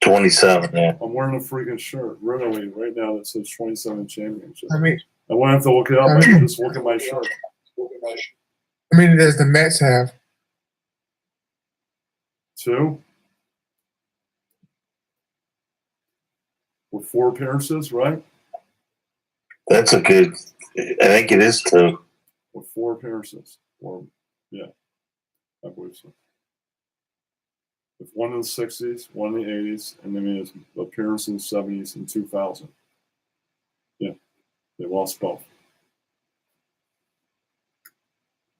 [SPEAKER 5] 27, yeah.
[SPEAKER 1] I'm wearing a freaking shirt. Literally, right now that says 27 championships.
[SPEAKER 2] I mean,
[SPEAKER 1] I won't have to look it up. I can just look at my shirt.
[SPEAKER 2] how many does the Mets have?
[SPEAKER 1] 2. With 4 appearances, right?
[SPEAKER 5] That's a good. I think it is too.
[SPEAKER 1] With 4 appearances. Or, yeah, I believe so. With 1 in the 60s, 1 in the 80s, and then his appearance in the 70s and 2000. Yeah, they lost both.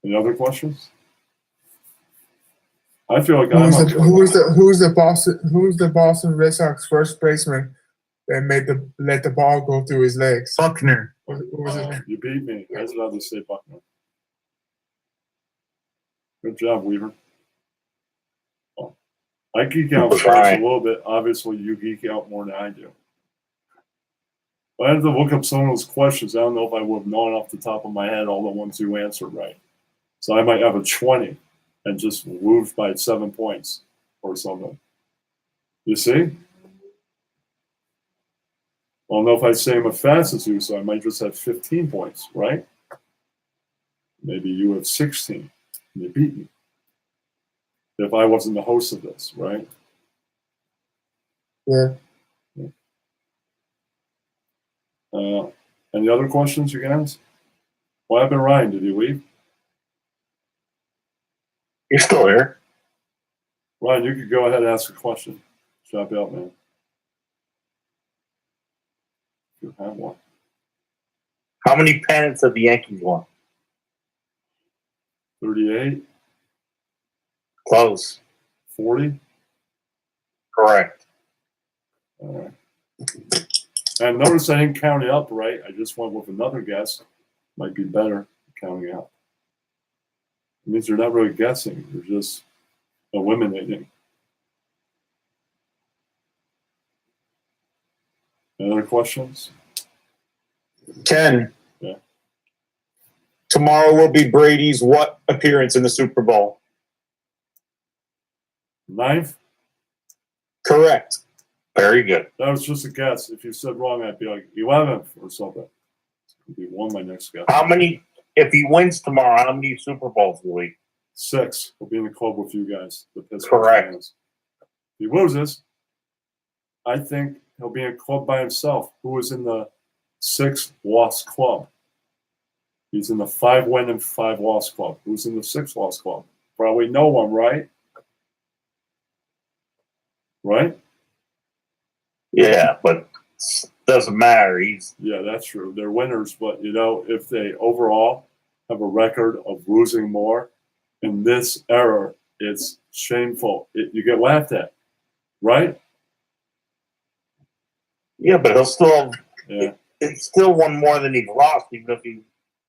[SPEAKER 1] Any other questions? I feel like
[SPEAKER 2] Who's the Boston Red Sox first baseman that let the ball go through his legs?
[SPEAKER 3] Buckner.
[SPEAKER 2] What was his name?
[SPEAKER 1] You beat me. I was about to say Buckner. Good job, Weaver. Oh, I geek out sports a little bit. Obviously, you geek out more than I do. But I have to look up some of those questions. I don't know if I would have known off the top of my head all the ones you answered right. So I might have a 20 and just moved by 7 points or something. You see? I don't know if I say them as fast as you, so I might just have 15 points, right? Maybe you have 16. You beat me. If I wasn't the host of this, right?
[SPEAKER 2] Yeah.
[SPEAKER 1] Any other questions, you guys? What happened, Ryan? Did he leave?
[SPEAKER 5] You're still here.
[SPEAKER 1] Ryan, you could go ahead and ask a question. Chop out, man. You have one.
[SPEAKER 5] How many pennants have the Yankees won?
[SPEAKER 1] 38,
[SPEAKER 5] Close.
[SPEAKER 1] 40.
[SPEAKER 5] Correct.
[SPEAKER 1] All right. And notice I didn't count it up right. I just went with another guess. Might be better counting out. It means you're not really guessing. You're just eliminating. Any other questions?
[SPEAKER 3] Ken.
[SPEAKER 1] Yeah.
[SPEAKER 3] Tomorrow will be Brady's what appearance in the Super Bowl?
[SPEAKER 1] 9th?
[SPEAKER 3] Correct.
[SPEAKER 5] Very good.
[SPEAKER 1] That was just a guess. If you said wrong, I'd be like 11th or something. It'd be one my next guess.
[SPEAKER 5] How many? If he wins tomorrow, how many Super Bowls will he?
[SPEAKER 1] 6. We'll be in the club with you guys. The Pittsburgh
[SPEAKER 5] Correct.
[SPEAKER 1] fans. If he loses, I think he'll be in a club by himself. Who was in the 6-loss club? He's in the 5-win and 5-loss club. Who's in the 6-loss club? Probably no one, right? Right?
[SPEAKER 5] Yeah, but doesn't matter. He's
[SPEAKER 1] Yeah, that's true. They're winners, but if they overall have a record of losing more in this era, it's shameful. You get laughed at, right?
[SPEAKER 5] yeah, but he'll still
[SPEAKER 1] Yeah.
[SPEAKER 5] it's still one more than he's lost, even if he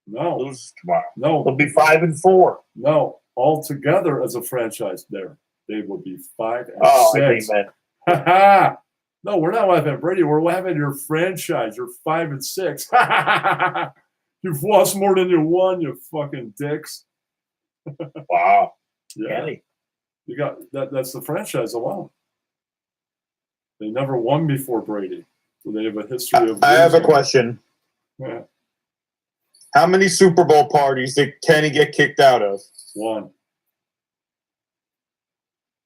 [SPEAKER 1] No,
[SPEAKER 5] loses tomorrow.
[SPEAKER 1] no,
[SPEAKER 5] He'll be 5-4.
[SPEAKER 1] no. Altogether as a franchise, they would be 5 and
[SPEAKER 5] Oh, I
[SPEAKER 1] 6.
[SPEAKER 5] think, man.
[SPEAKER 1] Ha ha! No, we're not laughing at Brady. We're laughing at your franchise. You're 5 and 6. You've lost more than you won, you fucking dicks.
[SPEAKER 5] Wow.
[SPEAKER 1] Yeah,
[SPEAKER 5] Kenny.
[SPEAKER 1] you got that. That's the franchise alone. They never won before Brady, so they have a history of.
[SPEAKER 3] I have a
[SPEAKER 1] losing.
[SPEAKER 3] question.
[SPEAKER 1] Yeah,
[SPEAKER 3] How many Super Bowl parties did Kenny get kicked out of?
[SPEAKER 1] 1.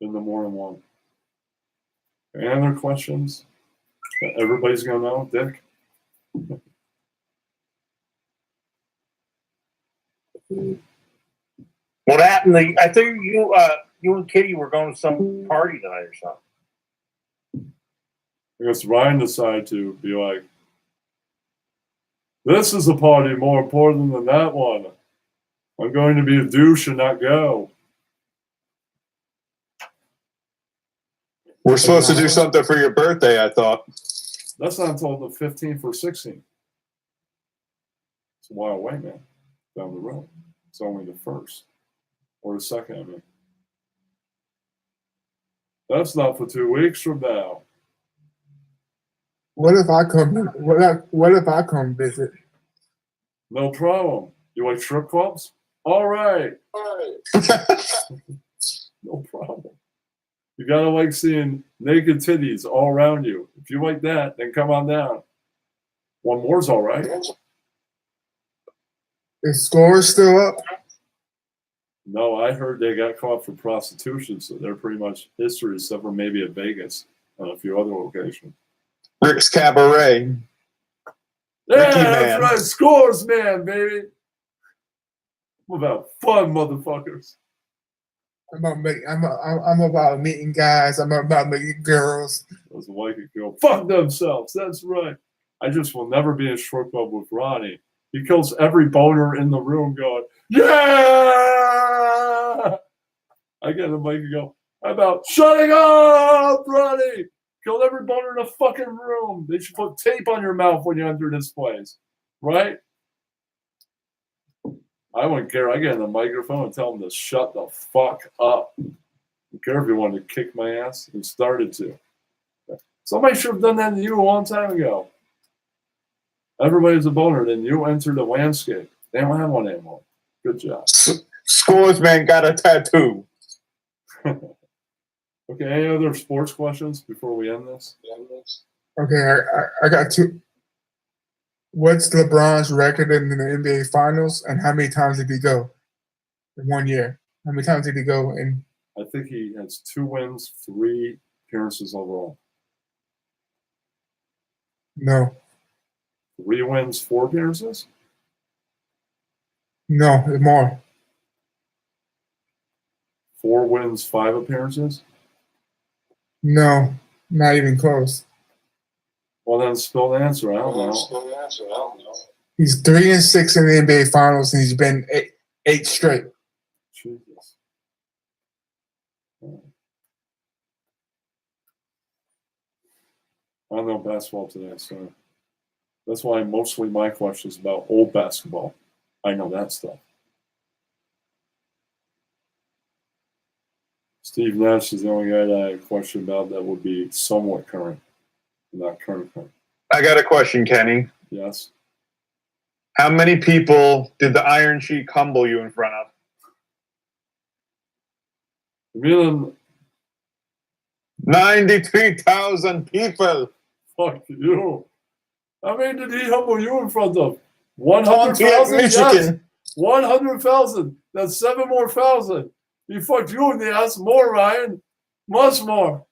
[SPEAKER 1] In the more than one. Any other questions? Everybody's gonna know, Dick.
[SPEAKER 5] What happened? I think you and Kitty were going to some party tonight or something.
[SPEAKER 1] I guess Ryan decided to be like, this is a party more important than that one. I'm going to be a douche and not go.
[SPEAKER 3] We're supposed to do something for your birthday, I thought.
[SPEAKER 1] That's not until the 15th or 16th. It's a while away, man. Down the road. It's only the 1st. Or the 2nd, I mean. That's not for 2 weeks from now.
[SPEAKER 2] What if I come? What if I come visit?
[SPEAKER 1] No problem. You like strip clubs? All right. No problem. You gotta like seeing naked titties all around you. If you like that, then come on down. One more's all right.
[SPEAKER 2] Is Score still up?
[SPEAKER 1] No, I heard they got caught for prostitution, so they're pretty much history, except for maybe at Vegas and a few other locations.
[SPEAKER 3] Rick's Cabaret.
[SPEAKER 1] Yeah,
[SPEAKER 3] Ricky
[SPEAKER 1] that's
[SPEAKER 3] Man.
[SPEAKER 1] right. Scores, man, baby. What about fun, motherfuckers?
[SPEAKER 2] I'm about meeting guys. I'm about meeting girls.
[SPEAKER 1] Those white girl fuck themselves. That's right. I just will never be in a strip club with Ronnie. He kills every boner in the room going, yeah! I get the mic and go, how about shutting up, Ronnie? Killed every boner in the fucking room. They should put tape on your mouth when you enter this place. Right? I wouldn't care. I get in the microphone and tell them to shut the fuck up. I don't care if you wanted to kick my ass and started to. Somebody should have done that to you a long time ago. Everybody's a boner. Then you enter the landscape. They don't have one anymore. Good job.
[SPEAKER 3] Scores man got a tattoo.
[SPEAKER 1] Okay, any other sports questions before we end this?
[SPEAKER 2] Okay, I got two. What's LeBron's record in the NBA Finals, and how many times did he go in 1 year? How many times did he go in?
[SPEAKER 1] I think he has 2 wins, 3 appearances overall.
[SPEAKER 2] No,
[SPEAKER 1] 3 wins, 4 appearances?
[SPEAKER 2] No, more.
[SPEAKER 1] 4 wins, 5 appearances?
[SPEAKER 2] No, not even close.
[SPEAKER 1] Well, then spill the answer. I don't know.
[SPEAKER 2] He's 3-6 in the NBA Finals, and he's been eight straight.
[SPEAKER 1] Jesus. I don't know basketball today, so that's why mostly my question is about old basketball. I know that stuff. Steve Nash is the only guy that I have a question about that would be somewhat current, not current.
[SPEAKER 3] I got a question, Kenny.
[SPEAKER 1] Yes.
[SPEAKER 3] How many people did the Iron Sheik humble you in front of?
[SPEAKER 1] Really,
[SPEAKER 3] 93,000 people.
[SPEAKER 1] fuck you. How many did he humble you in front of?
[SPEAKER 3] Pontiac,
[SPEAKER 1] 100,000? Yes.
[SPEAKER 3] Michigan.
[SPEAKER 1] 100,000. That's 7 more thousand. He fucked you in the ass more, Ryan. Much more.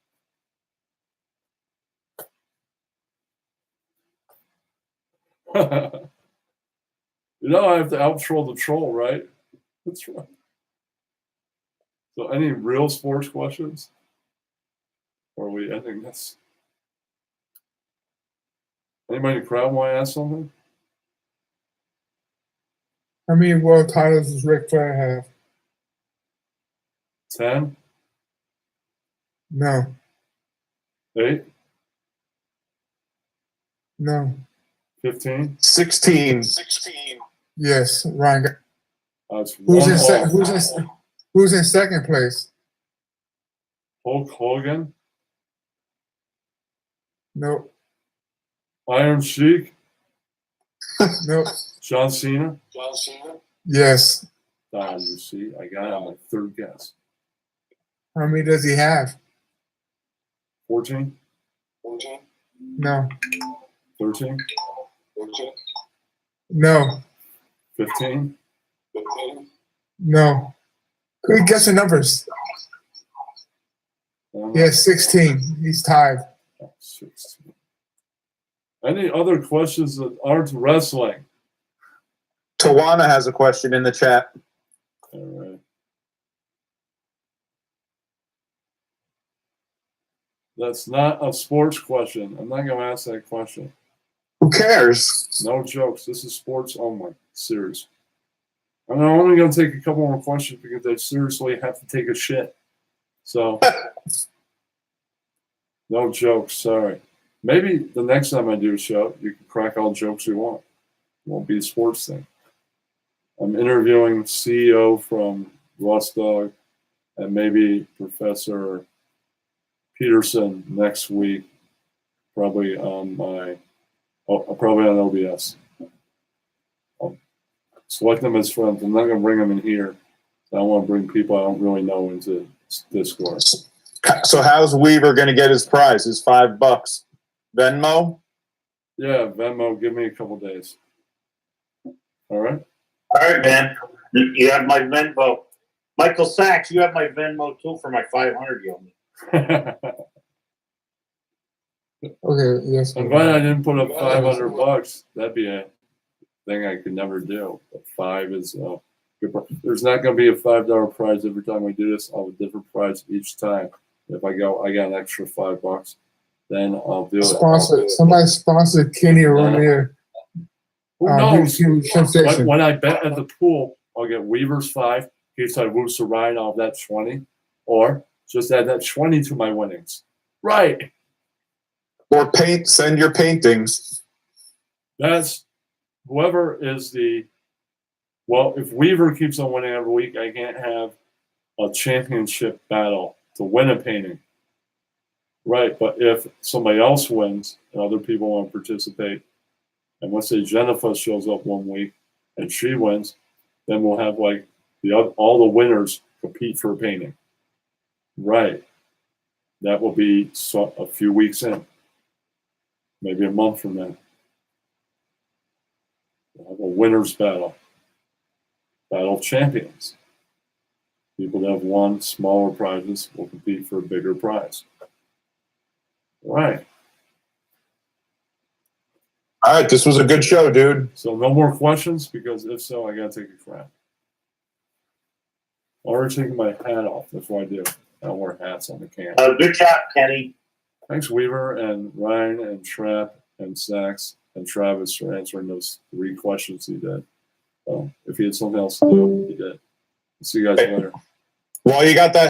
[SPEAKER 1] You know I have to out-troll the troll, right? That's right. So any real sports questions? Or are we ending this? Anybody in the crowd want to ask something?
[SPEAKER 2] How many world titles does Ric Flair have?
[SPEAKER 1] 10?
[SPEAKER 2] No,
[SPEAKER 1] 8?
[SPEAKER 2] no.
[SPEAKER 1] 15?
[SPEAKER 3] 16.
[SPEAKER 2] Yes, Ryan.
[SPEAKER 1] That's
[SPEAKER 2] Who's
[SPEAKER 1] one
[SPEAKER 2] in,
[SPEAKER 1] off.
[SPEAKER 2] who's in second place?
[SPEAKER 1] Hulk Hogan?
[SPEAKER 2] No,
[SPEAKER 1] Iron Sheik?
[SPEAKER 2] no.
[SPEAKER 1] John Cena?
[SPEAKER 2] Yes.
[SPEAKER 1] Ah, you see, I got it on my third guess.
[SPEAKER 2] How many does he have?
[SPEAKER 1] 14?
[SPEAKER 2] No,
[SPEAKER 1] 13?
[SPEAKER 2] no,
[SPEAKER 1] 15?
[SPEAKER 2] no. Quick, guess the numbers.
[SPEAKER 1] I don't
[SPEAKER 2] He
[SPEAKER 1] know.
[SPEAKER 2] has 16. He's tied.
[SPEAKER 1] 16. Any other questions that aren't wrestling?
[SPEAKER 3] Tawana has a question in the chat.
[SPEAKER 1] All right. That's not a sports question. I'm not going to ask that question.
[SPEAKER 3] Who cares?
[SPEAKER 1] No jokes. This is sports only. Serious. I'm only going to take a couple more questions because I seriously have to take a shit. So, no jokes. Sorry. Maybe the next time I do a show, you can crack all jokes you want. It won't be a sports thing. I'm interviewing CEO from Rostog and maybe Professor Peterson next week, probably on probably on OBS. I'll select them as friends. I'm not going to bring them in here. I don't want to bring people I don't really know into Discord.
[SPEAKER 3] So how's Weaver going to get his prize? His $5? Venmo?
[SPEAKER 1] Yeah, Venmo, give me a couple days. All right?
[SPEAKER 5] All right, man. You have my Venmo. Michael Sachs, you have my Venmo too for my 500 you owe me.
[SPEAKER 2] Okay, yes.
[SPEAKER 1] I'm glad I didn't put up $500. That'd be a thing I could never do. But 5 is good. There's not going to be a $5 prize every time we do this. I'll have a different prize each time. If I got an extra $5, then I'll do it.
[SPEAKER 2] Somebody sponsored Kenny Romier.
[SPEAKER 1] Who knows?
[SPEAKER 2] Huge sensation.
[SPEAKER 1] When I bet at the pool, I'll get Weaver's 5. In case I lose to Ryan, I'll have that 20. Or just add that 20 to my winnings. Right.
[SPEAKER 3] Or send your paintings.
[SPEAKER 1] That's whoever is well, if Weaver keeps on winning every week, I can't have a championship battle to win a painting. Right. But if somebody else wins and other people want to participate, and let's say Jennifer shows up one week and she wins, then we'll have like all the winners compete for a painting. Right. That will be a few weeks in. Maybe a month from now. We'll have a winner's battle. Battle of champions. People that have won smaller prizes will compete for a bigger prize. Right.
[SPEAKER 3] All right, this was a good show, dude.
[SPEAKER 1] So no more questions, because if so, I gotta take a crap. Already taking my hat off. That's what I do. I don't wear hats on the camera.
[SPEAKER 5] Good job, Kenny.
[SPEAKER 1] Thanks, Weaver and Ryan and Trapp and Sachs and Travis for answering those 3 questions he did. If he had something else to do, he did. See you guys later.
[SPEAKER 3] While you got that